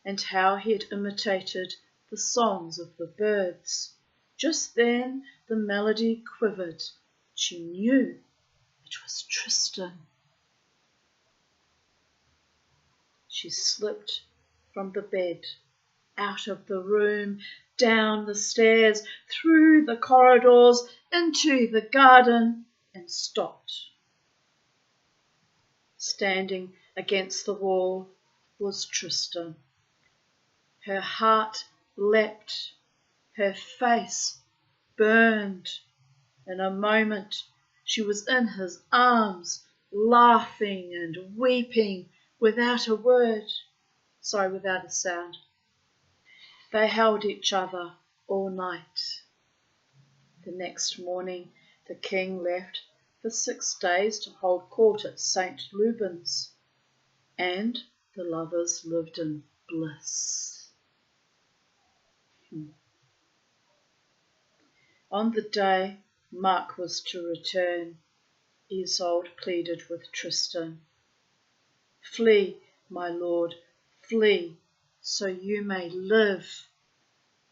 and how he had imitated the songs of the birds. Just then the melody quivered. She knew it was Tristan. She slipped from the bed, out of the room, down the stairs, through the corridors, into the garden, and stopped. Standing against the wall was Tristan. Her heart leapt, her face burned. In a moment she was in his arms, laughing and weeping without a word, without a sound. They held each other all night. The next morning the king left for 6 days to hold court at St. Lubin's, and the lovers lived in bliss. On the day Mark was to return, Iseult pleaded with Tristan. "Flee, my lord, flee, so you may live."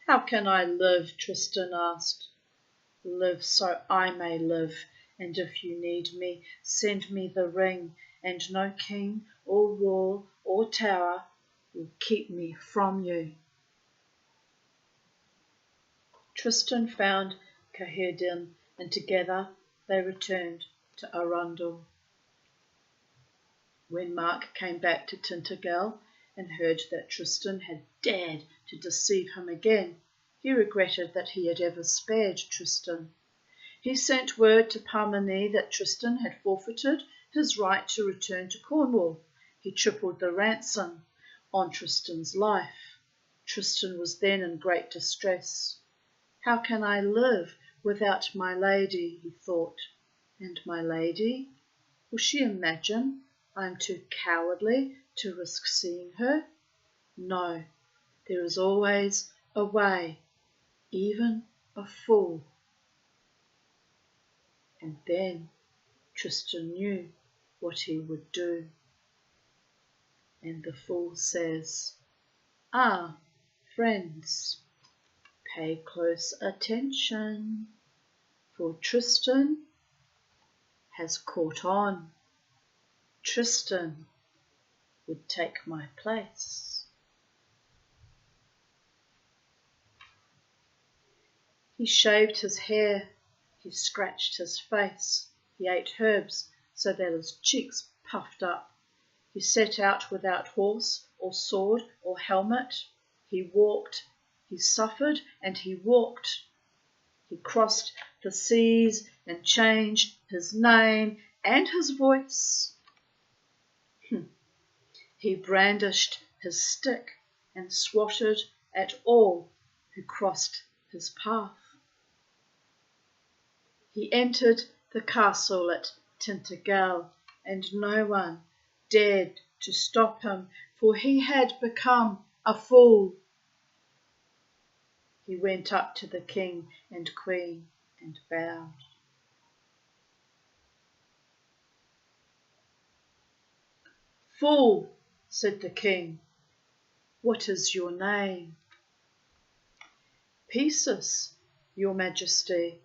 "How can I live?" Tristan asked. "Live so I may live, and if you need me, send me the ring, and no king or wall or tower will keep me from you." Tristan found Caherdin, and together they returned to Arundel. When Mark came back to Tintagel and heard that Tristan had dared to deceive him again, he regretted that he had ever spared Tristan. He sent word to Parmenie that Tristan had forfeited his right to return to Cornwall. He tripled the ransom on Tristan's life. Tristan was then in great distress. "How can I live without my lady?" he thought. "And my lady? Will she imagine I am too cowardly to risk seeing her? No, there is always a way, even a fool." And then Tristan knew what he would do. And the fool says, "Ah, friends, pay close attention, for Tristan has caught on. Tristan would take my place." He shaved his hair, he scratched his face, he ate herbs so that his cheeks puffed up. He set out without horse or sword or helmet. He walked, he suffered, and he walked. He crossed the seas and changed his name and his voice. He brandished his stick and swatted at all who crossed his path. He entered the castle at Tintagel, and no one dared to stop him, for he had become a fool. He went up to the king and queen and bowed. "Fool," said the king, "what is your name?" "Pecus, your majesty."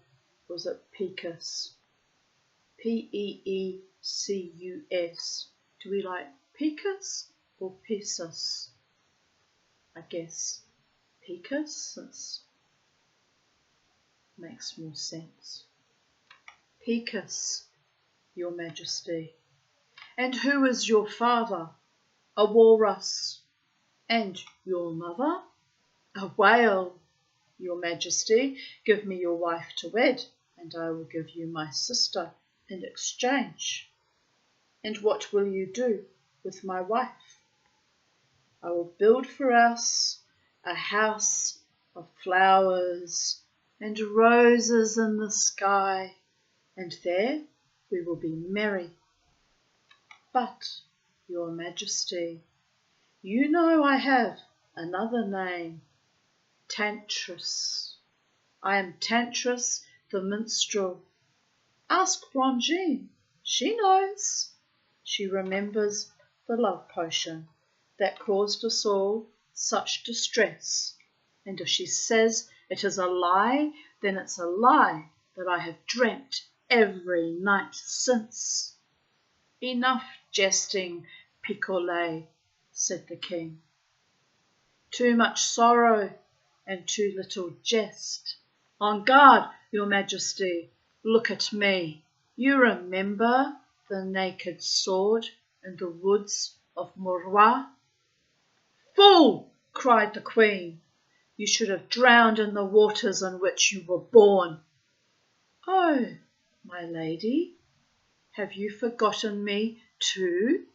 Was it Pecus? Peecus. Do we like Pecus or Pecus? I guess Pecus, since makes more sense. "Pecus, your majesty." "And who is your father?" "A walrus." "And your mother?" "A whale." "Your majesty, give me your wife to wed, and I will give you my sister in exchange." "And what will you do with my wife?" "I will build for us a house of flowers and roses in the sky, and there we will be merry. But, Your Majesty, you know I have another name, Tantris. I am Tantris the minstrel. Ask Brongine, she knows. She remembers the love potion that caused us all such distress, and if she says it is a lie, then it's a lie that I have dreamt every night since. Enough jesting, Picolet, said the king. Too much sorrow and too little jest. En garde, Your Majesty, look at me. You remember the naked sword in the woods of Morois? Fool, cried the queen. You should have drowned in the waters in which you were born. Oh, my lady, have you forgotten me too?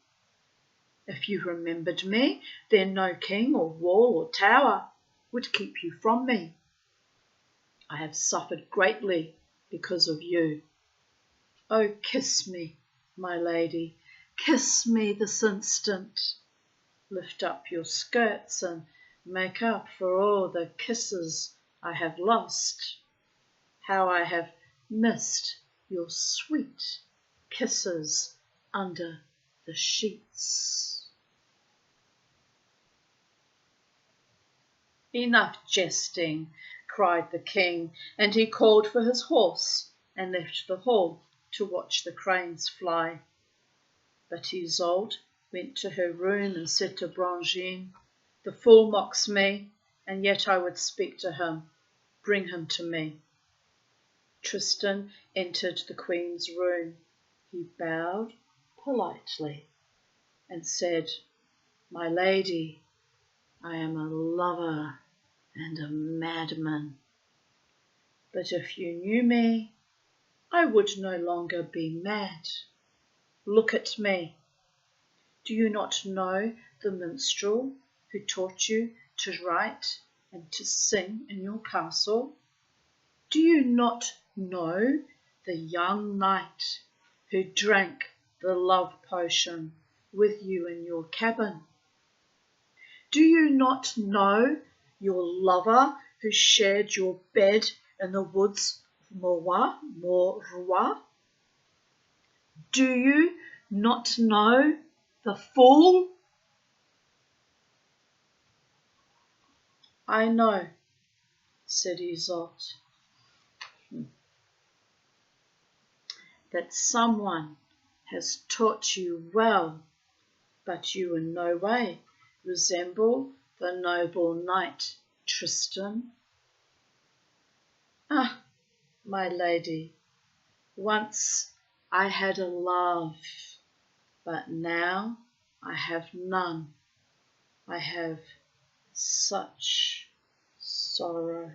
If you remembered me, then no king or wall or tower would keep you from me. I have suffered greatly because of you. Oh, kiss me, my lady, kiss me this instant. Lift up your skirts and make up for all the kisses I have lost. How I have missed your sweet kisses under the sheets. Enough jesting, cried the king, and he called for his horse and left the hall to watch the cranes fly. But Iseult went to her room and said to Brongine, the fool mocks me, and yet I would speak to him. Bring him to me. Tristan entered the queen's room. He bowed politely and said, My lady, I am a lover and a madman. But if you knew me, I would no longer be mad. Look at me. Do you not know the minstrel who taught you to write and to sing in your castle? Do you not know the young knight who drank the love potion with you in your cabin? Do you not know your lover who shared your bed in the woods of Morois? Do you not know the fool? I know, said Iseult, that someone has taught you well, but you in no way resemble the noble knight Tristan. Ah, my lady, once I had a love, but now I have none. I have such sorrow.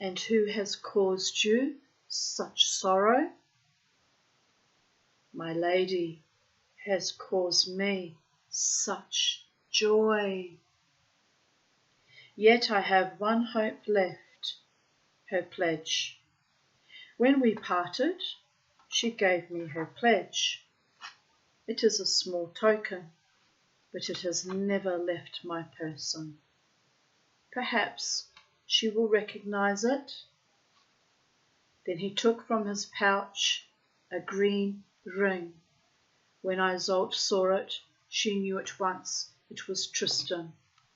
And who has caused you such sorrow? My lady has caused me such joy. Yet I have one hope left, her pledge. When we parted, she gave me her pledge. It is a small token, but it has never left my person. Perhaps she will recognize it. Then he took from his pouch a green ring. When Iseult saw it, she knew at once it was Tristan,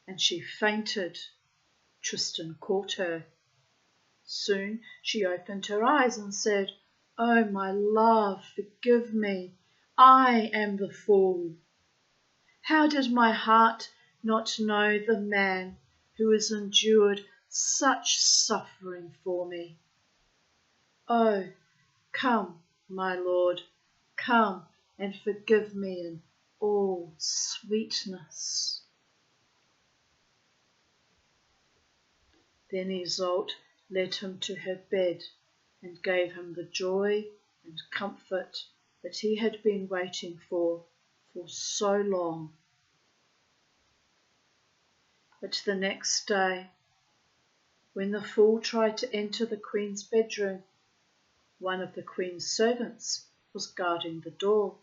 and she fainted. Tristan caught her. Soon she opened her eyes and said, Oh, my love, forgive me. I am the fool. How did my heart not know the man who has endured such suffering for me? Oh, come, my lord, come and forgive me in all sweetness. Then Iseult led him to her bed and gave him the joy and comfort that he had been waiting for so long. But the next day, when the fool tried to enter the Queen's bedroom, one of the Queen's servants was guarding the door.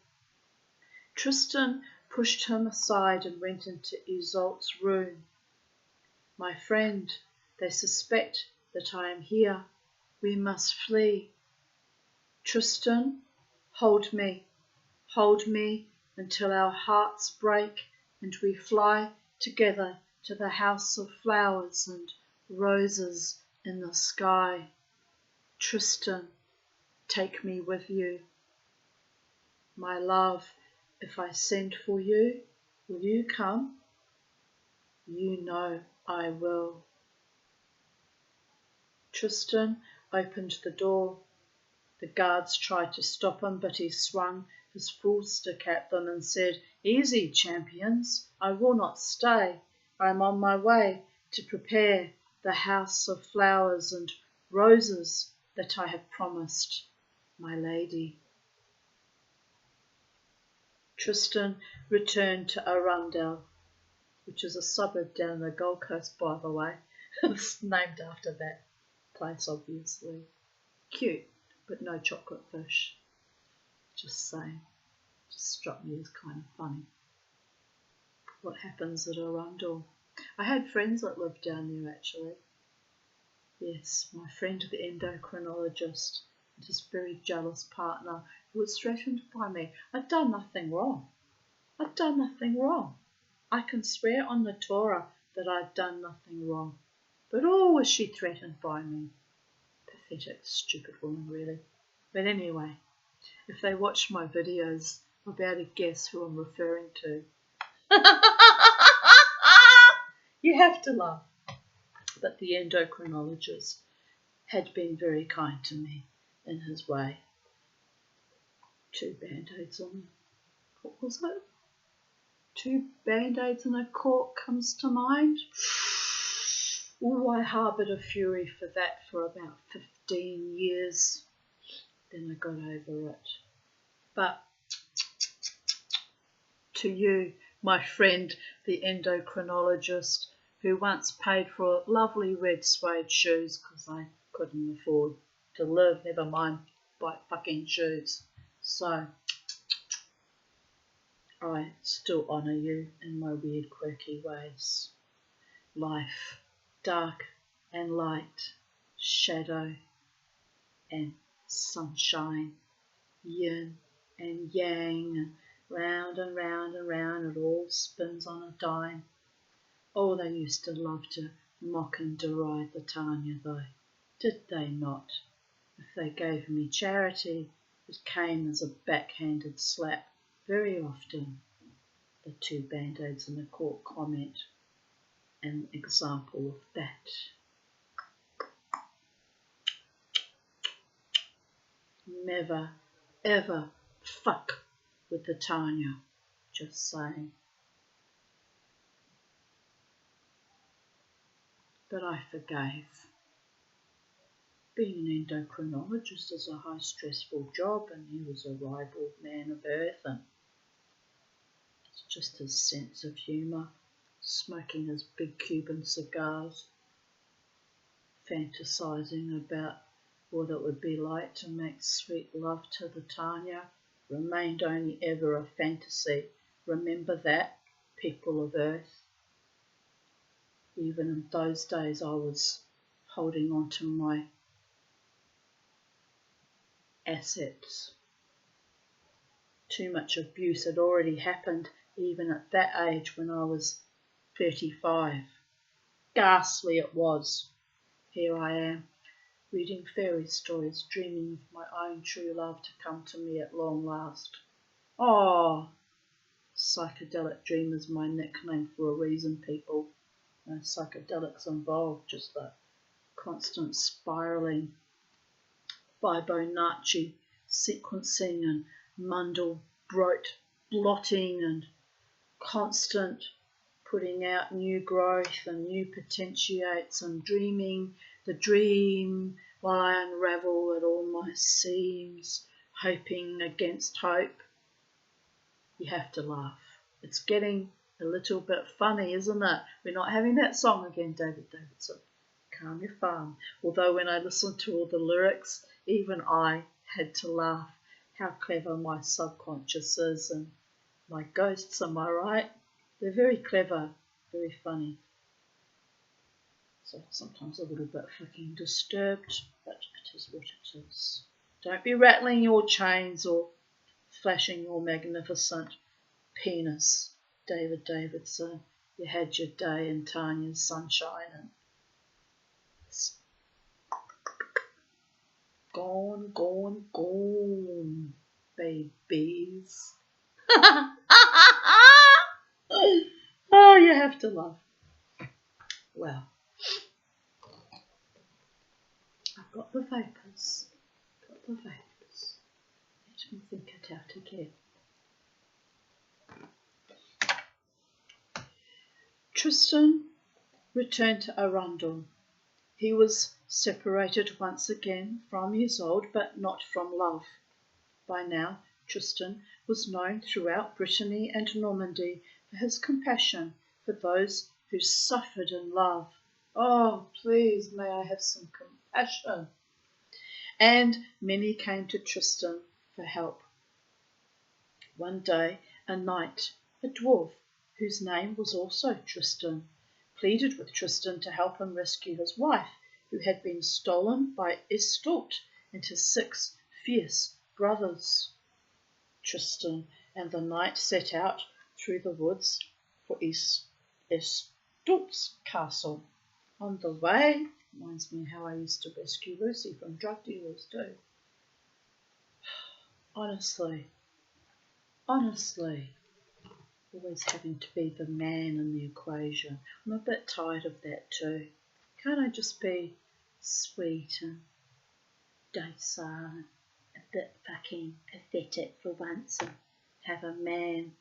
Tristan pushed him aside and went into Iseult's room. "My friend, they suspect that I am here. We must flee." "Tristan, hold me until our hearts break and we fly together to the house of flowers and roses in the sky. Tristan, take me with you. My love, if I send for you, will you come? You know I will." Tristan opened the door. The guards tried to stop him, but he swung his full stick at them and said, "Easy, champions, I will not stay. I am on my way to prepare the house of flowers and roses that I have promised my lady." Tristan returned to Arundel, which is a suburb down in the Gold Coast, by the way. It's named after that place, obviously. Cute, but no chocolate fish. Just saying. Just struck me as kind of funny. What happens at Arundel? I had friends that lived down there, actually. Yes, my friend the endocrinologist and his very jealous partner who was threatened by me. I'd done nothing wrong. I can swear on the Torah that I'd done nothing wrong. But was she threatened by me? Pathetic, stupid woman, really. But anyway, if they watch my videos, they'll be able to guess who I'm referring to. You have to laugh. But the endocrinologist had been very kind to me in his way. 2 band-aids on, what was it? 2 band-aids and a cork comes to mind. I harboured a fury for that for about 15 years. Then I got over it. But to you, my friend, the endocrinologist, who once paid for lovely red suede shoes because I couldn't afford to live, never mind buy fucking shoes. So I still honour you in my weird, quirky ways. Life, dark and light, shadow and sunshine, yin and yang, round and round and round, it all spins on a dime. Oh, they used to love to mock and deride the Tanya, though, did they not? If they gave me charity, it came as a backhanded slap very often. The 2 band-aids and a cork comment, an example of that. Never, ever fuck with the Tanya, just saying. But I forgave. Being an endocrinologist is a high stressful job, and he was a ribald man of earth, and it's just his sense of humour, smoking his big Cuban cigars, fantasising about what it would be like to make sweet love to the Tanya, remained only ever a fantasy. Remember that, people of earth. Even in those days I was holding on to my assets. Too much abuse had already happened even at that age when I was 35. Ghastly it was. Here I am, reading fairy stories, dreaming of my own true love to come to me at long last. Oh, psychedelic dream is my nickname for a reason, people. No psychedelics involved, just the constant spiralling, Fibonacci sequencing and Mandelbrot blotting and constant putting out new growth and new potentiates and dreaming the dream while I unravel at all my seams, hoping against hope. You have to laugh. It's getting A little bit funny, isn't it? We're not having that song again, David Davidson. Calm your farm. Although when I listened to all the lyrics, even I had to laugh. How clever my subconscious is, and my ghosts, am I right? They're very clever, very funny. So sometimes a little bit fucking disturbed, but it is what it is. Don't be rattling your chains or flashing your magnificent penis, David Davidson. You had your day in Tanya's sunshine and it's gone, gone, gone, babies. Oh, you have to laugh. Well, I've got the vapors. Let me think it out again. Tristan returned to Arundel. He was separated once again from Iseult, but not from love. By now, Tristan was known throughout Brittany and Normandy for his compassion for those who suffered in love. Oh, please, may I have some compassion. And many came to Tristan for help. One day, a knight, a dwarf, whose name was also Tristan, pleaded with Tristan to help him rescue his wife, who had been stolen by Iseult and his 6 fierce brothers. Tristan and the knight set out through the woods for Iseult's castle. On the way, reminds me how I used to rescue Lucy from drug dealers too. Honestly, always having to be the man in the equation. I'm a bit tired of that too. Can't I just be sweet and docile and a bit fucking pathetic for once and have a man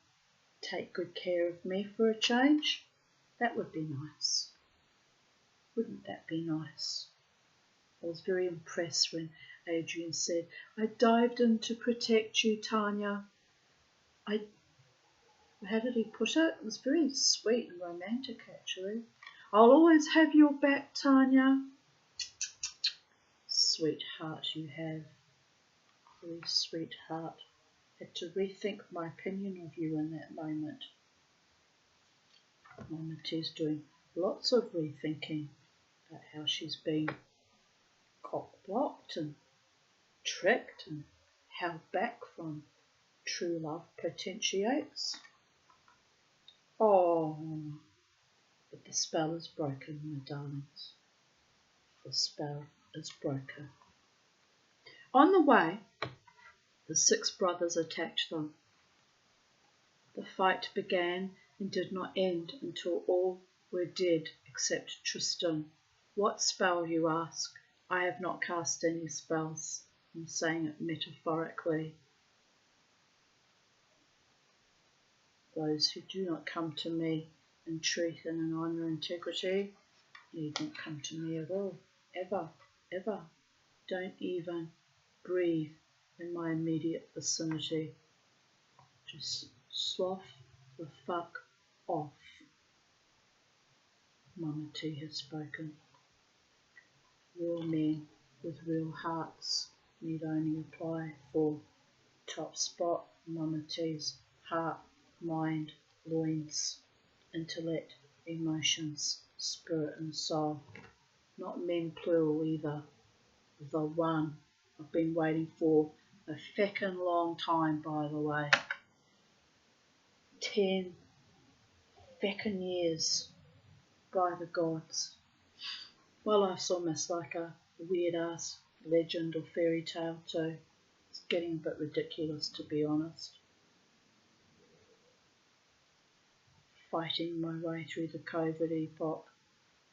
take good care of me for a change? That would be nice. Wouldn't that be nice? I was very impressed when Adrian said, I dived in to protect you, Tanya. How did he put it? It was very sweet and romantic, actually. I'll always have your back, Tanya. Sweetheart you have. Very sweetheart. Had to rethink my opinion of you in that moment. Mama T's doing lots of rethinking about how she's been cock-blocked and tricked and held back from true love potentiates. Oh, but the spell is broken, my darlings. The spell is broken. On the way, the 6 brothers attacked them. The fight began and did not end until all were dead except Tristan. What spell, you ask? I have not cast any spells. I'm saying it metaphorically. Those who do not come to me in truth and in honour and integrity need not come to me at all. Ever, ever. Don't even breathe in my immediate vicinity. Just slough the fuck off. Mama T has spoken. Real men with real hearts need only apply for top spot. Mama T's heart, mind, loins, intellect, emotions, spirit and soul. Not men plural either. The one I've been waiting for a feckin' long time, by the way. 10 feckin' years, by the gods. My life's almost like a weird ass legend or fairy tale too. It's getting a bit ridiculous, to be honest. Fighting my way through the COVID epoch,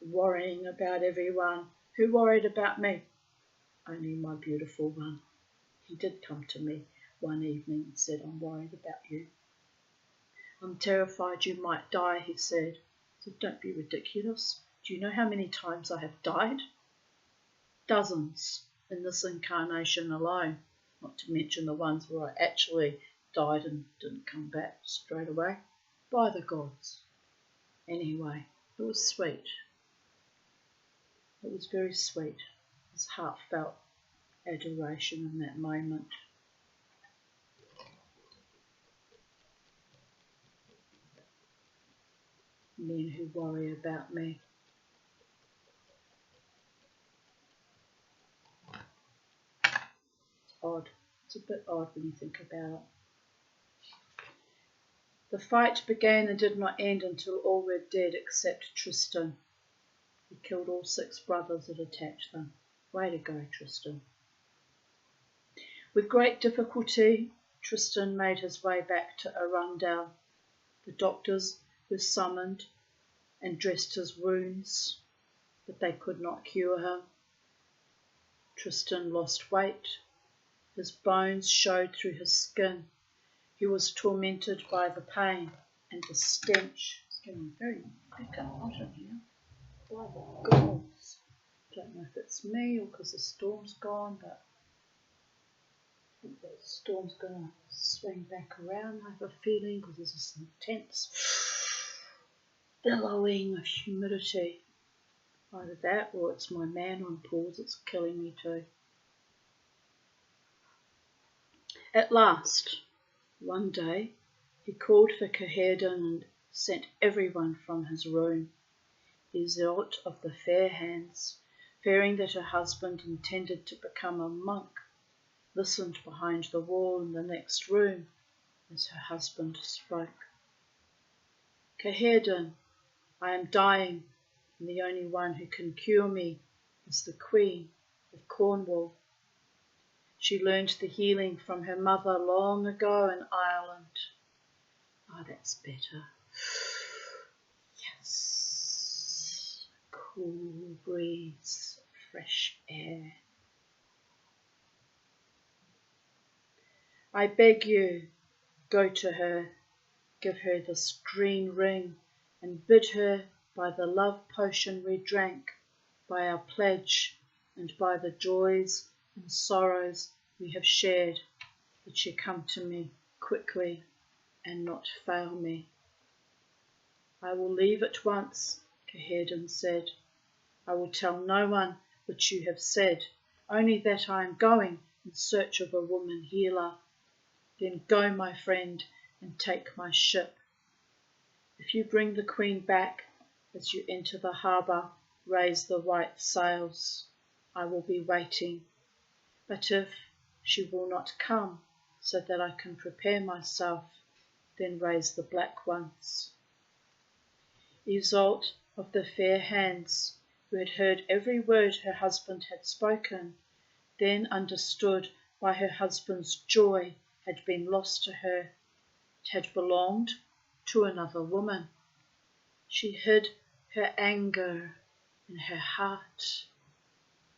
worrying about everyone. Who worried about me? Only my beautiful one. He did come to me one evening and said, I'm worried about you. I'm terrified you might die, he said. I said, don't be ridiculous. Do you know how many times I have died? Dozens in this incarnation alone, not to mention the ones where I actually died and didn't come back straight away. by the gods. Anyway, it was sweet. It was very sweet, his heartfelt adoration in that moment. Men who worry about me. It's odd. It's a bit odd when you think about it. The fight began and did not end until all were dead except Tristan. He killed all 6 brothers that attacked them. Way to go, Tristan. With great difficulty, Tristan made his way back to Arundel. The doctors were summoned and dressed his wounds, but they could not cure him. Tristan lost weight. His bones showed through his skin. He was tormented by the pain and the stench. It's getting very thick and hot in here. By the gods. Don't know if it's me or because the storm's gone, but I think the storm's going to swing back around, I have a feeling, because there's this intense billowing of humidity. Either that or it's my man on pause, it's killing me too. At last, one day, he called for Caherden and sent everyone from his room. Iseult of the Fair Hands, fearing that her husband intended to become a monk, listened behind the wall in the next room as her husband spoke. Caherden, I am dying, and the only one who can cure me is the Queen of Cornwall. She learned the healing from her mother long ago in Ireland. Oh, that's better. Yes. A cool breeze, fresh air. I beg you, go to her, give her this green ring, and bid her, by the love potion we drank, by our pledge, and by the joys and sorrows we have shared, that she come to me quickly and not fail me. I will leave at once, Caherden said. I will tell no one what you have said, only that I am going in search of a woman healer. Then go, my friend, and take my ship. If you bring the Queen back, as you enter the harbour, raise the white sails. I will be waiting. But if she will not come, so that I can prepare myself, then raise the black ones. Iseult of the Fair Hands, who had heard every word her husband had spoken, then understood why her husband's joy had been lost to her. It had belonged to another woman. She hid her anger in her heart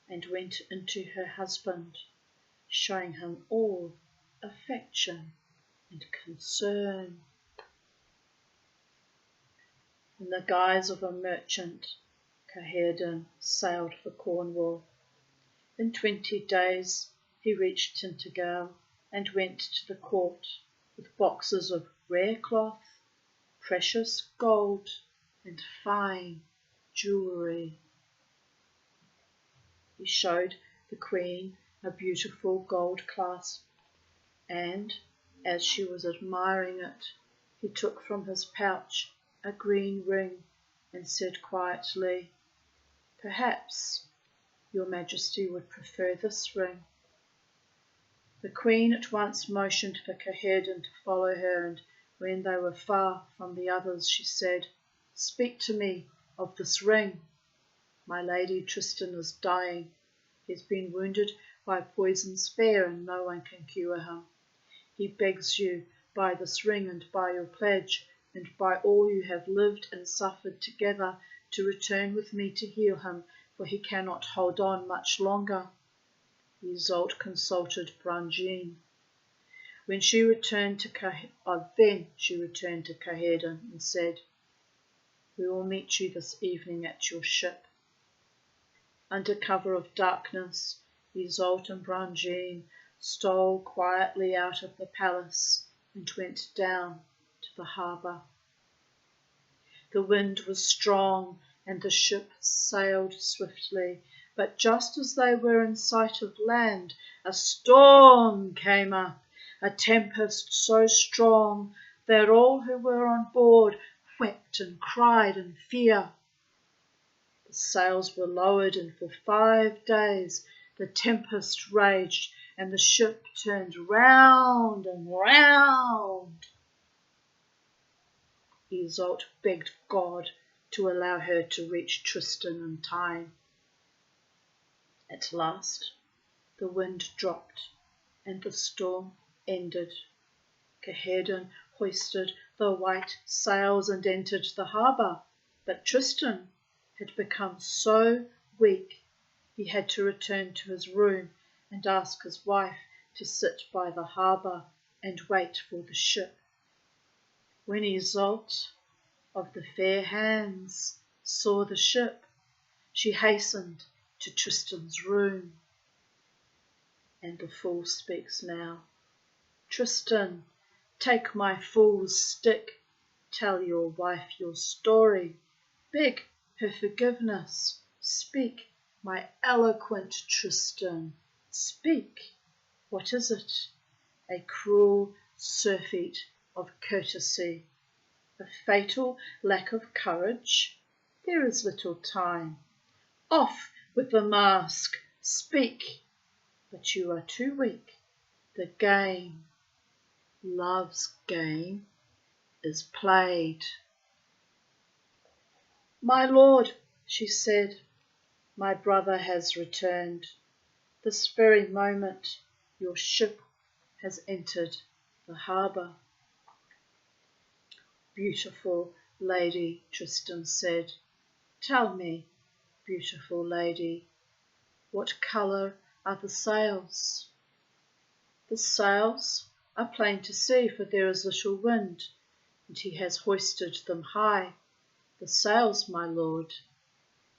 and went into her husband, showing him all affection and concern. In the guise of a merchant, Caherden sailed for Cornwall. In 20 days he reached Tintagel and went to the court with boxes of rare cloth, precious gold, and fine jewellery. He showed the Queen a beautiful gold clasp, and, as she was admiring it, he took from his pouch a green ring and said quietly, "Perhaps your Majesty would prefer this ring." The Queen at once motioned for Caherden to follow her, and when they were far from the others, she said, "Speak to me of this ring. My lady Tristan is dying. He has been wounded by a poison spear, and no one can cure him. He begs you, by this ring and by your pledge, and by all you have lived and suffered together, to return with me to heal him, for he cannot hold on much longer." Iseult consulted Brangien. Then she returned to Caherden and said, "We will meet you this evening at your ship." Under cover of darkness, Iseult and Brangien stole quietly out of the palace and went down to the harbour. The wind was strong, and the ship sailed swiftly. But just as they were in sight of land, a storm came up, a tempest so strong that all who were on board wept and cried in fear. The sails were lowered, and for 5 days the tempest raged, and the ship turned round and round. Iseult begged God to allow her to reach Tristan in time. At last the wind dropped, and the storm ended. Caherdin hoisted the white sails and entered the harbour, but Tristan had become so weak he had to return to his room and ask his wife to sit by the harbour and wait for the ship. When Iseult of the fair hands saw the ship, she hastened to Tristan's room. And the fool speaks now. Tristan, take my fool's stick, tell your wife your story, beg her forgiveness, speak, my eloquent Tristan, speak. What is it? A cruel surfeit of courtesy, a fatal lack of courage? There is little time. Off with the mask, speak. But you are too weak. The game, love's game, is played. My lord, she said, my brother has returned. This very moment your ship has entered the harbour. Beautiful lady, Tristan said, tell me, beautiful lady, what colour are the sails? The sails are plain to see, for there is little wind, and he has hoisted them high. The sails, my lord,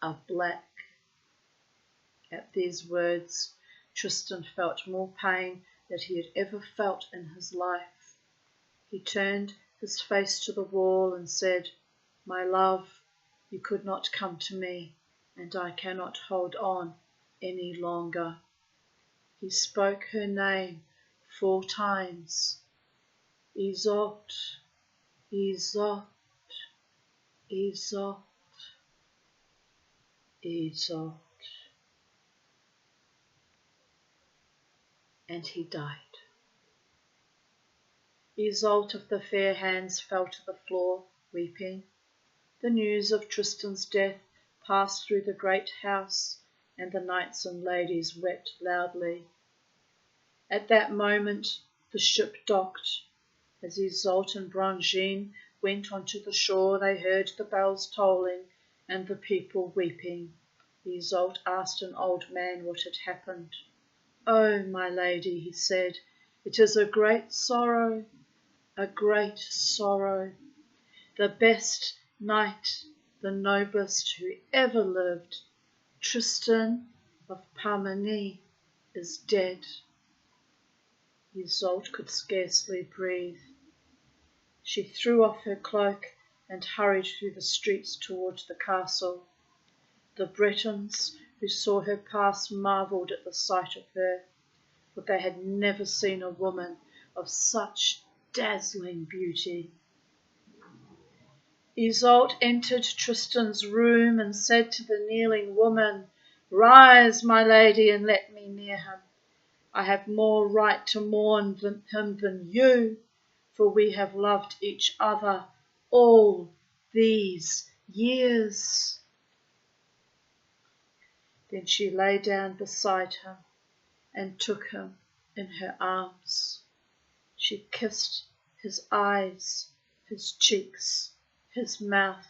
are black. At these words, Tristan felt more pain than he had ever felt in his life. He turned his face to the wall and said, my love, you could not come to me, and I cannot hold on any longer. He spoke her name 4 times. Iseult, Iseult, Iseult, Iseult. And he died. Iseult of the fair hands fell to the floor, weeping. The news of Tristan's death passed through the great house, and the knights and ladies wept loudly. At that moment the ship docked. As Iseult and Brangin went onto the shore, they heard the bells tolling and the people weeping. Iseult asked an old man what had happened. Oh, my lady, he said, it is a great sorrow, a great sorrow. The best knight, the noblest who ever lived, Tristan of Parmeny, is dead. Iseult could scarcely breathe. She threw off her cloak and hurried through the streets towards the castle. The Bretons who saw her pass marvelled at the sight of her, for they had never seen a woman of such dazzling beauty. Iseult entered Tristan's room and said to the kneeling woman, rise, my lady, and let me near him. I have more right to mourn him than you, for we have loved each other all these years. Then she lay down beside him and took him in her arms. She kissed his eyes, his cheeks, his mouth,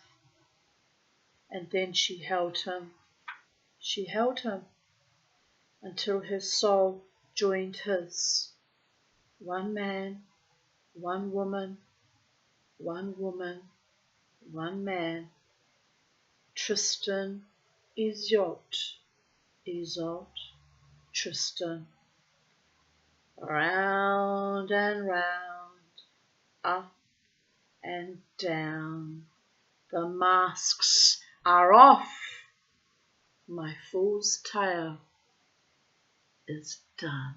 and then she held him. She held him until her soul joined his. One man, one woman, one woman, one man. Tristan, Iseult, Iseult, Tristan. Round and round, up and down, The masks are off. My fool's tale is done.